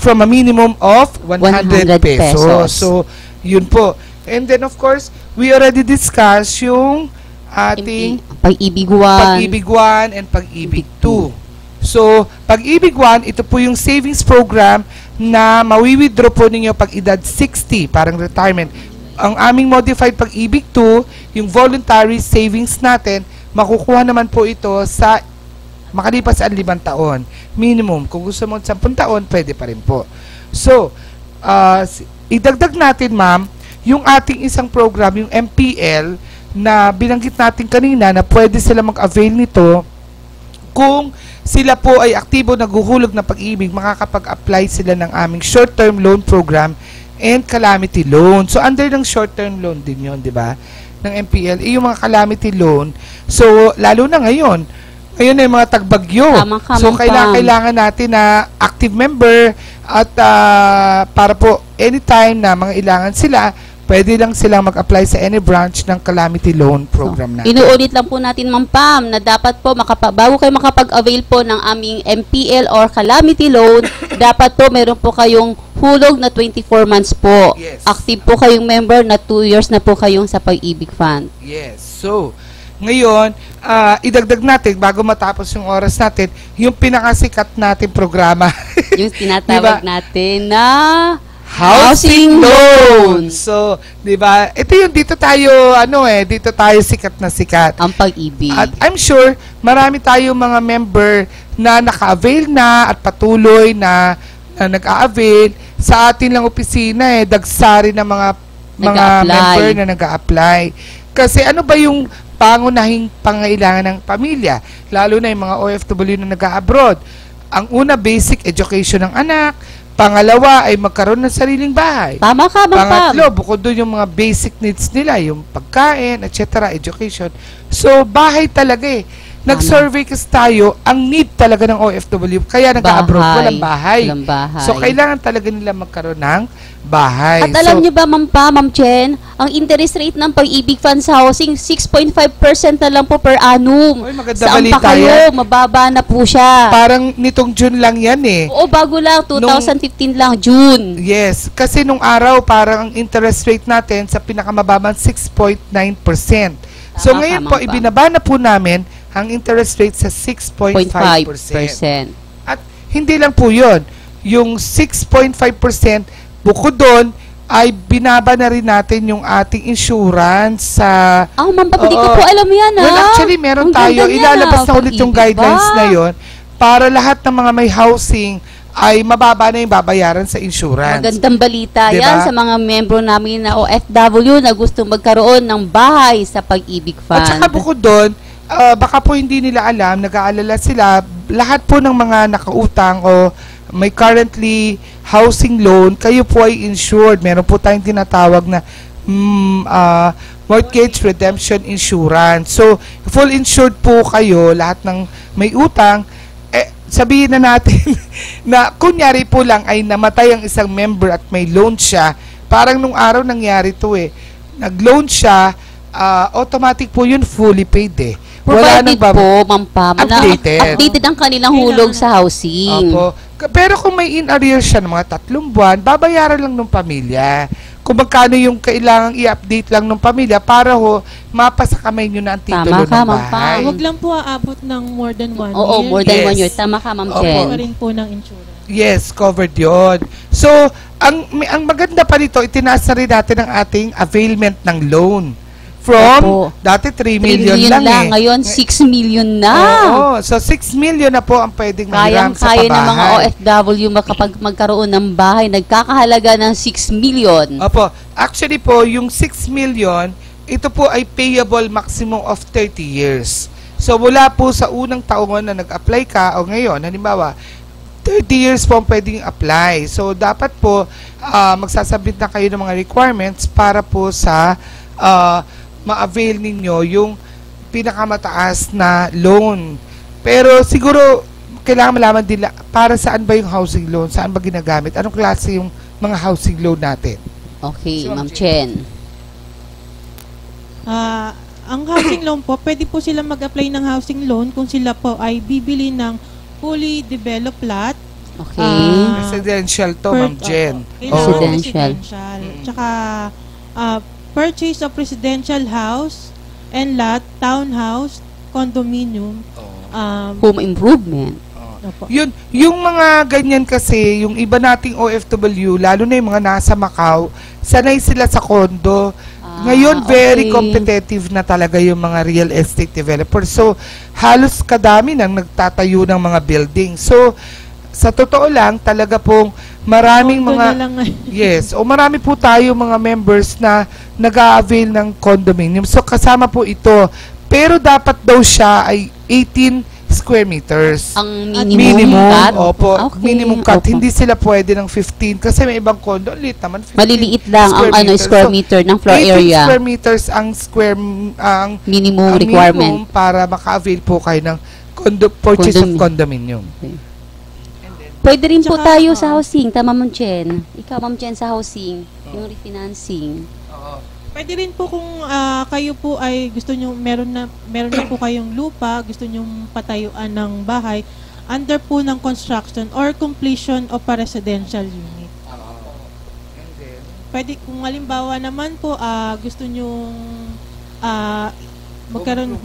from a minimum of 100 100 pesos. pesos. So, yun po. And then, of course, we already discussed yung ating Pag-ibig 1. Pag-ibig 1 and Pag-ibig 2. So, Pag-ibig 1, ito po yung savings program na mawi-withdraw po ninyo pag edad 60, parang retirement. Ang aming modified Pag-ibig 2, yung voluntary savings natin, makukuha naman po ito sa makalipas ang 5 taon. Minimum. Kung gusto mo 10 taon, pwede pa rin po. So, idagdag natin, ma'am, yung ating isang program, yung MPL, na binanggit natin kanina na pwede sila mag-avail nito kung sila po ay aktibo naghuhulog na pag-ibig, makakapag-apply sila ng aming short-term loan program and calamity loan. So, under ng short-term loan din yun, di ba? Ng MPL, yung mga calamity loan. So, lalo na ngayon ay mga tagbagyo. So, kailangan natin na active member at para po anytime na mga ilangan sila, pwede lang silang mag-apply sa any branch ng calamity loan program natin. Inuulit lang po natin, Ma'am Pam, na dapat po, bago kayo makapag-avail po ng aming MPL or calamity loan, dapat po meron po kayong hulog na 24 months po. Yes. Active po kayong member na 2 years na po kayong sa Pag-ibig Fund. Yes. So, ngayon, idagdag natin, bago matapos yung oras natin, yung pinakasikat natin programa. Yung tinatawag Diba? natin na Housing loan. So, 'di ba? Ito yung dito tayo dito tayo sikat na sikat. ang Pag-ibig. At I'm sure marami tayong mga member na naka-avail na at patuloy na nag-a-avail sa atin lang opisina dagsari ng mga Nag-a-apply. member na nag-a-apply. Kasi ano ba yung pangunahing pangailangan ng pamilya, lalo na yung mga OFW na nag-a-abroad? Ang una, basic education ng anak. Pangalawa ay magkaroon ng sariling bahay. Tama ka, Ma'am Pam. Pangatlo, bukod doon yung mga basic needs nila, yung pagkain, etc., education. So, bahay talaga nag-survey kasi tayo, ang need talaga ng OFW, kaya nag-abroad, walang bahay. Walang bahay. So, kailangan talaga nila magkaroon ng bahay. At alam niyo ba, Ma'am Chen, ang interest rate ng Pag-ibig Fund sa housing, 6.5% na lang po per annum. Uy, maganda Saan balita pa kayo? yan. Mababa na po siya. Parang nitong June lang yan eh. Oo, bago lang. 2015 lang, June. Yes, kasi nung araw parang ang interest rate natin sa pinakamababang 6.9%. So Tama, ngayon tama po, pa. ibinaba na po namin ang interest rate sa 6.5%. 0.5%. At hindi lang po yun. Yung 6.5%, bukod doon, ay binaba na rin natin yung ating insurance sa... Ma'am, di ko Oo. po alam yan, Well, actually, meron Ang ganda tayo. niyan, Ilalabas na ulit yung Pag-ibig guidelines ba? na yon para lahat ng mga may housing ay mababa na yung babayaran sa insurance. Magandang balita Diba? yan sa mga membro namin na OFW na gusto magkaroon ng bahay sa Pag-ibig Fund. At saka bukod doon, baka po hindi nila alam, nag-aalala sila, lahat po ng mga nakautang o may currently housing loan, kayo po ay insured. Meron po tayong tinatawag na mortgage redemption insurance. So, full insured po kayo, lahat ng may utang. Sabihin na natin na kunyari po lang ay namatay ang isang member at may loan siya. Parang nung araw nangyari to eh. Nag-loan siya, automatic po yun fully paid eh. Provided po, Ma'am Pam, na Updated. updated ang kanilang hulog sa housing. Opo. Pero kung may in arrears siya ng mga 3 buwan, babayaran lang ng pamilya. Kung magkano yung kailangang i-update lang ng pamilya para mapasa kamay nyo na ang titulo Tama ka, ng Ma'am bahay. Huwag lang po aabot ng more than 1 year. Oo, more than Yes. 1 year. Tama ka, Ma'am Opo. Chen. Pa rin po ng insurance. Yes, covered yon. So, ang maganda pa nito, itinaas na rin natin ang ating availment ng loan. From, Opo. dati 3 3 million lang eh. Ngayon, 6 million na. Oo, so 6 million na po ang pwedeng mahiram sa Kayang-kaya ng mga pabahay. OFW makapag magkaroon ng bahay. Nagkakahalaga ng 6 million. Opo, actually po, yung 6 million, ito po ay payable maximum of 30 years. So, mula po sa unang taon na nag-apply ka, o ngayon, halimbawa, 30 years po ang pwedeng apply. So, dapat po, magsasabit na kayo ng mga requirements para po sa ma-avail ninyo yung pinakamataas na loan. Pero siguro, kailangan malaman din para saan ba yung housing loan? Saan ba ginagamit? Anong klase yung mga housing loan natin? Okay, Si Ma'am Ma'am Chen. Ang housing loan po, pwede po sila mag-apply ng housing loan kung sila po ay bibili ng fully developed lot. Okay. Residential to, Ma'am Jen. Kailangan Residential. residential. Tsaka, purchase of residential house and lot, townhouse, condominium. Home improvement. Opo. Yung mga ganyan kasi, yung iba nating OFW, lalo na yung mga nasa Macau, sanay sila sa condo. Ngayon, very okay. competitive na talaga yung mga real estate developers. So, halos kadami nang nagtatayo ng mga building. So, sa totoo lang, talaga pong maraming Condo mga... na lang ngayon. Yes, o marami po tayo mga members na nag-a-avail ng condominium. So, kasama po ito. Pero dapat daw siya ay 18 square meters. Ang Minimum, cut? opo. Okay, Minimum cut. opo. Hindi sila pwede ng 15 kasi may ibang condo, liit naman. 15 Maliliit lang ang square So, meter ng floor 18 area. square meters ang ang Minimum ang requirement. minimum para maka-avail po kayo ng purchase of condominium. Pwede rin po Tsaka, tayo sa housing. Tama, Ma'am Chen. Ikaw, Ma'am Chen, sa housing. Yung refinancing. Pwede rin po kung kayo po ay gusto nyo, meron na po kayong lupa, gusto nyo patayuan ng bahay, under po ng construction or completion of a residential unit. Pwede, kung halimbawa naman po, gusto nyo magkaroon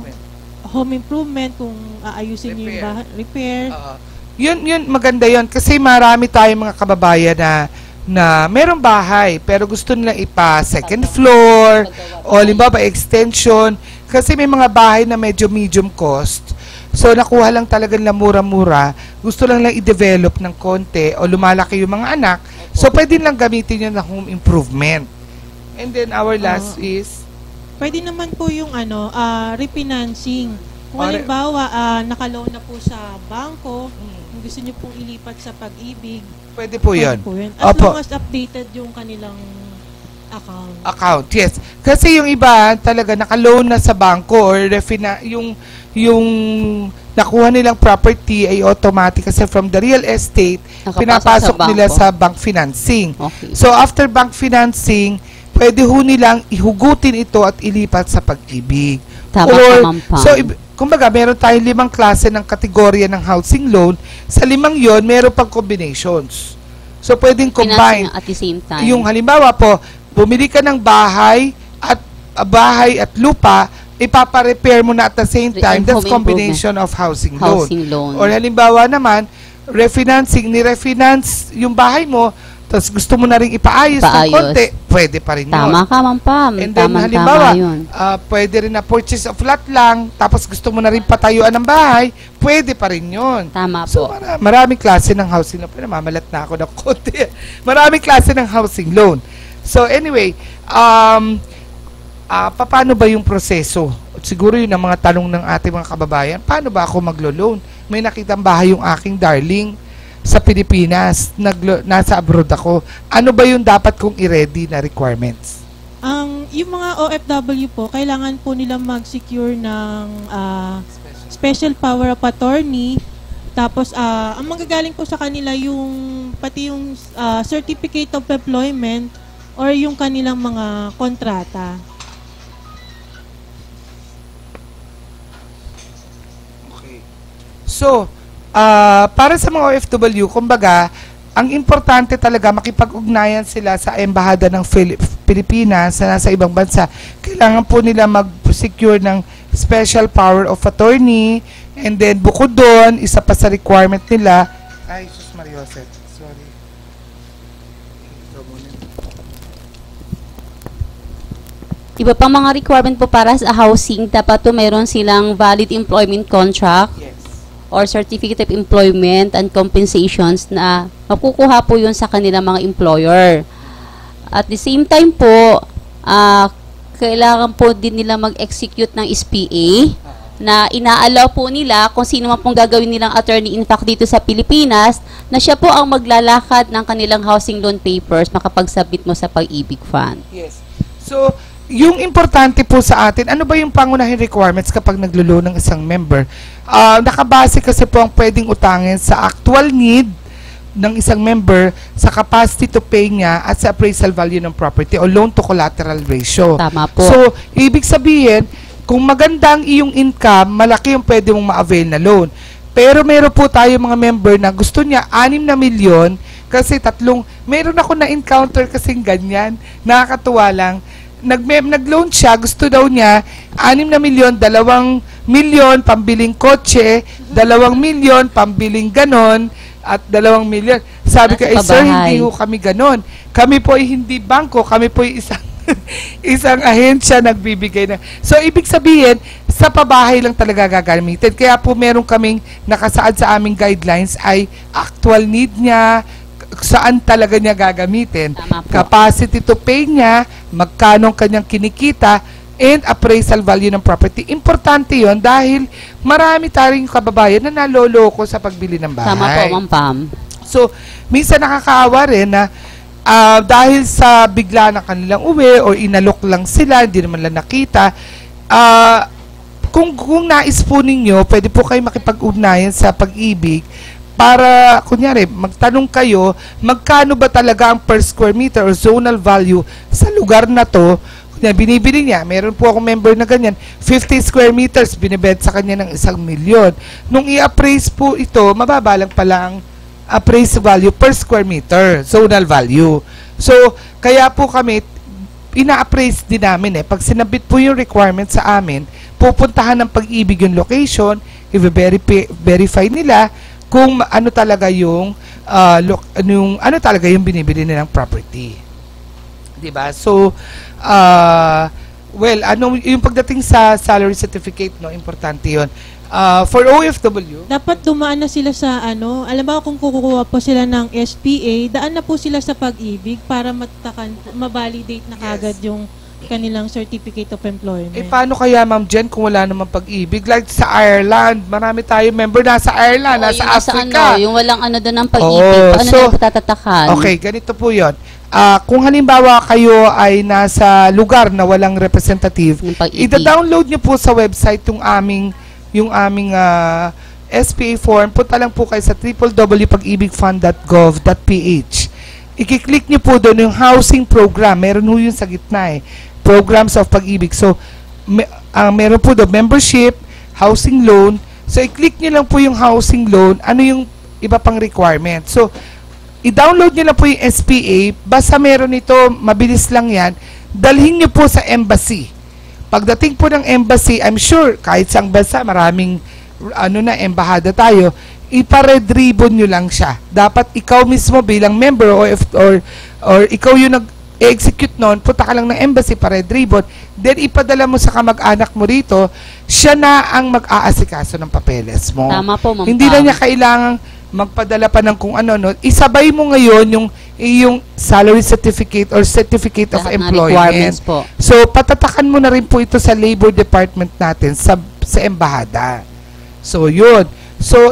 home improvement, kung aayusin nyo yung bahay, repair. Yun maganda yun kasi marami tayong mga kababayan na merong bahay pero gusto nilang ipa second floor o limbawa extension kasi may mga bahay na medyo medium cost. So nakuha lang talaga nila mura-mura, gusto lang i-develop ng konti o lumalaki yung mga anak. So pwede lang gamitin yun na home improvement. And then our last is Pwede naman po yung refinancing. Kung halimbawa, nakaloan na po sa bangko, kung gusto nyo pong ilipat sa Pag-ibig, pwede po yun. pwede po yun. As Opo. long as updated yung kanilang account. Account, yes. Kasi yung iba talaga naka-loan na sa bangko or yung nakuha nilang property ay automatic kasi from the real estate, Nakapasok pinapasok sa nila bangko. sa bank financing. Okay. So, after bank financing, pwede ho nilang ihugutin ito at ilipat sa pag-ibig. Tama ka, Ma'am Pam. So, kumbaga, meron tayong 5 klase ng kategorya ng housing loan. Sa 5 yon, meron pang combinations. So, pwedeng combine. Financing at the same time. Yung halimbawa po, bumili ka ng bahay at lupa, ipapa-repair mo na at the same time. That's Home combination of housing loan. housing loan. Or halimbawa naman, ni-refinance yung bahay mo, tapos gusto mo na rin ipaayos ng Ipaayos. konti, pwede pa rin yun. Tama ka, Ma'am Pam. And then Tama halimbawa, yun. pwede rin na purchase of lot lang, tapos gusto mo na rin patayuan ng bahay, pwede pa rin yun. Tama So, po. maraming klase ng housing loan. Pero mamalat na ako ng konti. Maraming klase ng housing loan. So, anyway, paano ba yung proseso? Siguro yun ang mga tanong ng ating mga kababayan. Paano ba ako maglo-loan? May nakitang bahay yung aking darling sa Pilipinas. Nasa abroad ako. Ano ba yung dapat kong i-ready na requirements? Yung mga OFW po, kailangan po nila mag-secure ng special power of attorney. Tapos, ang manggagaling po sa kanila pati yung certificate of employment or yung kanilang mga kontrata. So, para sa mga OFW, kumbaga, ang importante talaga makipag-ugnayan sila sa embahada ng Pilipinas na nasa ibang bansa. Kailangan po nila mag-secure ng special power of attorney, and then bukod doon, isa pa sa requirement nila, ay, sus Mariosep, sorry. Iba pang mga requirement po para sa housing, dapat po meron silang valid employment contract Yes. or certificate of employment and compensations na makukuha po yun sa kanilang mga employer. At the same time po, kailangan po din nila mag-execute ng SPA na inaalaw po nila kung sino man pong gagawin nilang attorney in fact dito sa Pilipinas na siya po ang maglalakad ng kanilang housing loan papers makapag-submit mo sa Pag-ibig Fund. Yes. So, yung importante po sa atin, ano ba yung pangunahing requirements kapag naglo-loan ng isang member? Nakabase kasi po ang pwedeng utangin sa actual need ng isang member, sa capacity to pay niya at sa appraisal value ng property o loan to collateral ratio. Tama po. So, ibig sabihin, kung maganda ang iyong income, malaki yung pwede mong ma-avail na loan. Pero meron po tayo mga member na gusto niya 6 na milyon kasi meron ako na-encounter kasing ganyan. Nakakatuwa lang. Nag-loan siya, gusto daw niya 6 na milyon, 2 milyon pambiling kotse, 2 milyon pambiling ganon, at 2 milyon. Sabi ko, sir, hindi ho kami ganon. Kami po ay hindi bangko, kami po ay isang ahensya nagbibigay na. So, ibig sabihin, sa pabahay lang talaga gagamitin. Kaya po meron kaming nakasaad sa aming guidelines ay actual need niya, saan talaga niya gagamitin. Capacity to pay niya, magkano kanyang kinikita, and appraisal value ng property. Importante yon dahil marami tayong kababayan na naloloko sa pagbili ng bahay. Tama po, Ma'am Pam. So, minsan nakakaawa rin na dahil sa bigla na kanilang uwi or inalok lang sila, hindi naman lang nakita, kung nais po ninyo, pwede po kayo makipag-ugnayan sa Pag-ibig para, kunyari, magtanong kayo, magkano ba talaga ang per square meter or zonal value sa lugar na to. Kunyari, binibili niya, meron po akong member na ganyan, 50 square meters, binibed sa kanya ng 1 milyon. Nung i-appraise po ito, mababa lang pala ang appraise value per square meter, zonal value. So, kaya po kami, ina-appraise din namin Pag sinabit po yung requirement sa amin, pupuntahan ng Pag-ibig yung location, i-verify nila kung ano talaga yung ano talaga yung binibili nilang property. 'Di ba? So, yung pagdating sa salary certificate, importante 'yon. For OFW, Dapat dumaan na sila sa alam mo kung kukuha po sila ng SPA, daan na po sila sa Pag-ibig para ma-validate na kagad yung kanilang certificate of employment. paano kaya, Ma'am Jen, kung wala naman Pag-ibig? Like sa Ireland, marami tayo member nasa Ireland, nasa Africa. Yung walang ng Pag-ibig. Paano nila patatatakan? Okay, ganito po 'yon. Kung halimbawa kayo ay nasa lugar na walang representative, Yung Pag-ibig. ida-download nyo po sa website yung aming yung aming SPA form, punta lang po kayo sa www.pag-ibigfund.gov.ph. I-click nyo po doon yung housing program. Meron po yun sa gitna Programs of Pag-ibig. So, meron po doon membership, housing loan. So, i-click nyo lang po yung housing loan. Ano yung iba pang requirement? So, i-download nyo lang po yung SPA. Basta meron ito, mabilis lang yan. Dalhin nyo po sa embassy. Pagdating po ng embassy, I'm sure, kahit sa bansa, maraming embahada tayo, ipa-red ribbon nyo lang siya. Dapat ikaw mismo bilang member or ikaw yung nag-execute noon, punta ka lang ng embassy, pa-red ribbon, then ipadala mo sa kamag-anak mo rito, siya na ang mag-aasikaso ng papeles mo. Tama po, Ma'am Hindi na Pam. niya kailangang magpadala pa ng kung ano, no? Isabay mo ngayon yung salary certificate or certificate of Lahat ng employment. requirements po. So, patatakan mo na rin po ito sa labor department natin, sa embahada. So, yun. So,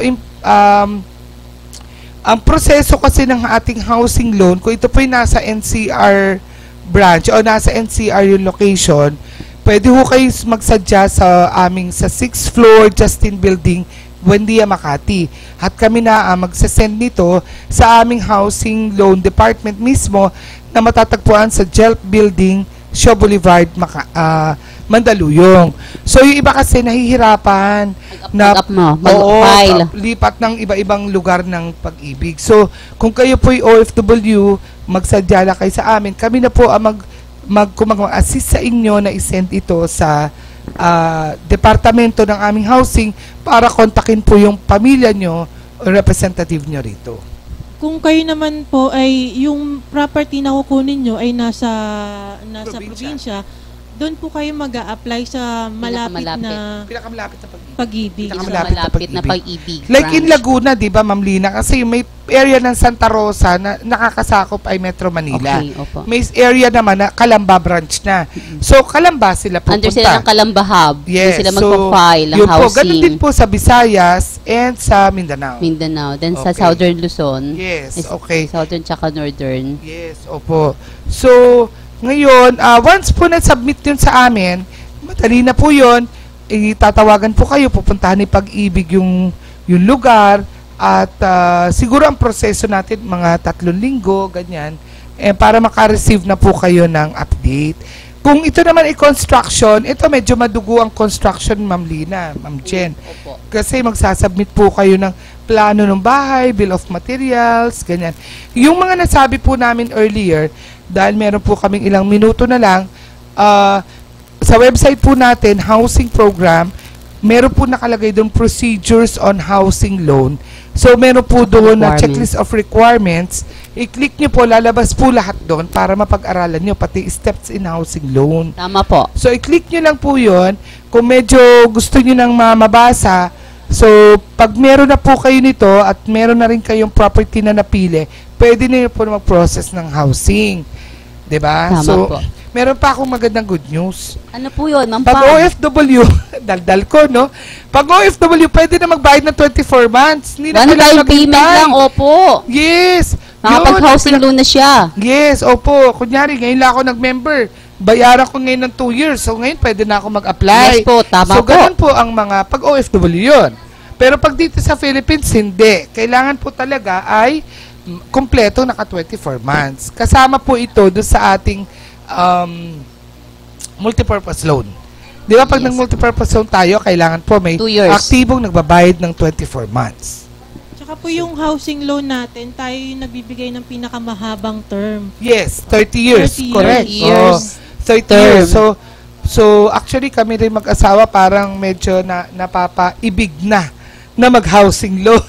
ang proseso kasi ng ating housing loan, kung ito po yung nasa NCR branch o nasa NCR yung location, pwede ho kayo magsadya sa aming sa 6th floor Justin Building, Buendia, Makati. At kami na magsasend nito sa aming housing loan department mismo na matatagpuan sa JELP Building, Shaw Boulevard, Mandaluyong. So, yung iba kasi nahihirapan mag-file. Lipat ng iba-ibang lugar ng Pag-ibig. So, kung kayo po'y OFW, magsadya lang kayo sa amin. Kami na po ang mag-assist sa inyo na isend ito sa departamento ng aming housing para kontakin po yung pamilya nyo o representative nyo rito. Kung kayo naman po ay yung property na kukunin nyo ay nasa probinsya, doon po kayo mag-a-apply sa malapit na Pinakamalapit na Pag-ibig. Malapit na Pag-ibig. Like in branch. Laguna, di ba, Ma'am Lina? Kasi may area ng Santa Rosa na nakakasakop ay Metro Manila. Okay, opo. May area naman na Calamba branch na. So, Calamba sila pupunta. Under sila ng Calamba Hub. Yes. Doon sila magpa-file ng yun po, housing. ganun din po sa Visayas and sa Mindanao. Mindanao. Then sa Okay. Southern Luzon. Yes, is okay. Southern tsaka Northern. Yes, opo. So, ngayon, once po na-submit yun sa amin, madali na po yun, itatawagan po kayo, pupuntahan ni Pag-ibig yung lugar, at siguro ang proseso natin, mga 3 linggo, ganyan, para makareceive na po kayo ng update. Kung ito naman ay construction, ito medyo madugo ang construction, Ma'am Lina, Ma'am Jen. Opo. Kasi magsasubmit po kayo ng plano ng bahay, bill of materials, ganyan. Yung mga nasabi po namin earlier, dahil meron po kaming ilang minuto na lang, sa website po natin, housing program, meron po nakalagay doon procedures on housing loan. So, meron po doon na checklist of requirements. I-click nyo po, lalabas po lahat doon para mapag-aralan nyo, pati steps in housing loan. Tama po. So, i-click nyo lang po yun. Kung medyo gusto nyo nang mabasa, so, pag meron na po kayo nito at meron na rin kayong property na napili, pwede na yun po mag-process ng housing. Diba? Tama So, po. meron pa akong magandang good news. Ano po yun, Ma'am Pag Pam? OFW, daldal ko, no? Pag OFW, pwede na magbayad ng 24 months. Hindi na One kailangan time payment maghintay. lang, opo. Yes. Makapag-housing Yun. loan na siya. Yes, opo. Kunyari, ngayon lang ako nag-member. Bayaran ko ngayon ng 2 years. So, ngayon pwede na ako mag-apply. Yes po, tama so, po. ganun po ang mga pag-OFW yun. Pero pag dito sa Philippines, hindi. Kailangan po talaga ay kompleto naka 24 months. Kasama po ito doon sa ating multipurpose loan. Di ba pag Yes. nag-multipurpose loan tayo, kailangan po may 2 years. aktibong nagbabayad ng 24 months. Tsaka po yung housing loan natin, tayo yung nagbibigay ng pinakamahabang term. Yes, 30 years. 30 Correct. years. Oo, 30 Term. years. So actually kami rin mag-asawa parang medyo napapaibig na mag-housing loan.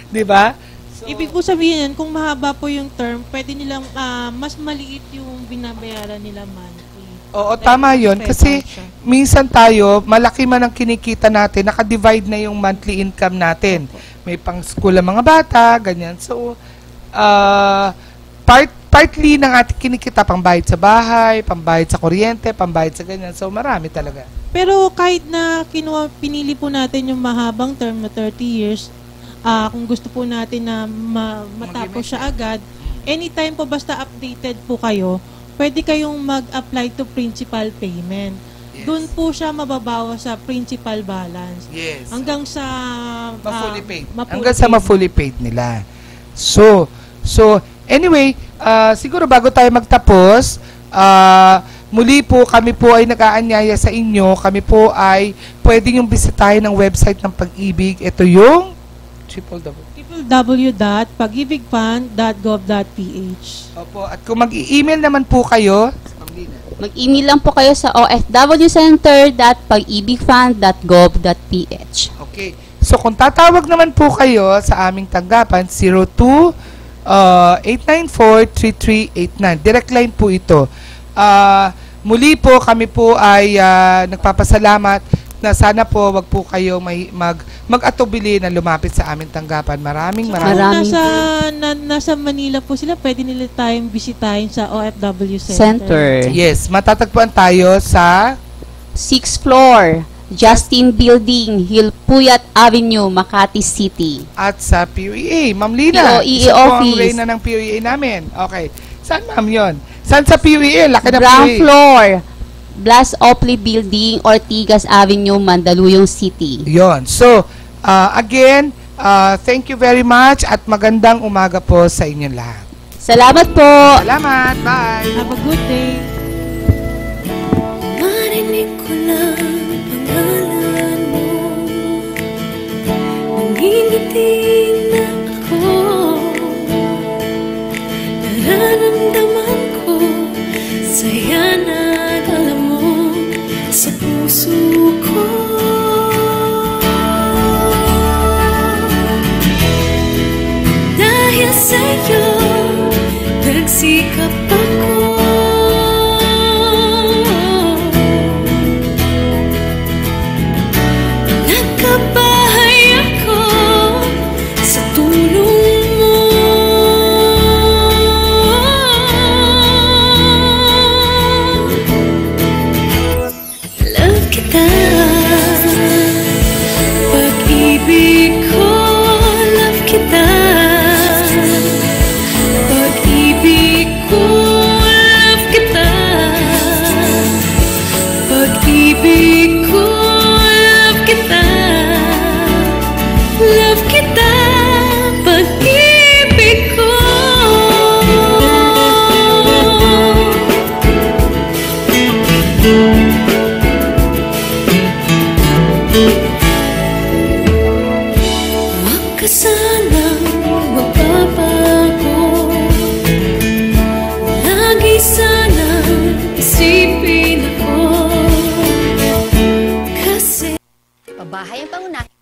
Di ba? So, Ibig po sabihin yan, kung mahaba po yung term, pwede nilang mas maliit yung binabayaran nila monthly. oo, Like, tama yun. peso Kasi siya. minsan tayo, malaki man ang kinikita natin, nakadivide na yung monthly income natin. May pang-school ang mga bata, ganyan. So, partly ng ating kinikita, pambayad sa bahay, pambayad sa kuryente, pambayad sa ganyan. So, marami talaga. Pero kahit na pinili po natin yung mahabang term na 30 years, kung gusto po natin na matapos siya agad, anytime po basta updated po kayo, pwede kayong mag-apply to principal payment. doon po siya mababawas sa principal balance. Yes. Hanggang sa Ma-fully paid. ma-fully Hanggang sa paid. ma-fully paid nila. So anyway, siguro bago tayo magtapos, muli po kami po ay nag-aanyaya sa inyo. Kami po ay pwede yung bisitahin ng website ng Pag-ibig. Ito yung www.pagibigfund.gov.ph. Opo, at kung mag-i-email naman po kayo, Mag-email lang po kayo sa ofwcenter.pagibigfund.gov.ph. okay. So kung tatawag naman po kayo sa aming tanggapan, 02-894-3389. Direct line po ito. Muli po kami po ay nagpapasalamat na sana po wag po kayo mag-atubili na lumapit sa aming tanggapan. Maraming Maraming- Nasa Manila po sila, pwede nila tayong bisitahin sa OFW Center. Yes, matatagpuan tayo sa 6th floor, Justin Building, Hilpuyat Avenue, Makati City. at sa POEA. Ma'am Lina, POEA isa po ang office. reyna ng POEA namin. Okay. Saan ma'am yun? Saan sa POEA? Laki na Ground POEA. floor, Blas Opley Building, Ortigas Avenue, Mandaluyong City. Yon. So, again, thank you very much at magandang umaga po sa inyong lahat. Salamat po! Salamat. Bye. Have a good day. Marinig ko lang pangalan mo. Nangingiting na ako. Nararamdaman ko saya na alam mo sa puso ko. Dahil sa'yo nagsikap ako. Nagkabahay ako sa tulong mo. Love kita, pag-ibig ko. Love kita, pag-ibig ko. Love kita, pag-ibig ko. Love kita, love kita, pag-ibig ko. Huwag ka sanang magbabago. Lagi sanang isipin ako. Kasi Pabahay ang pangunahin.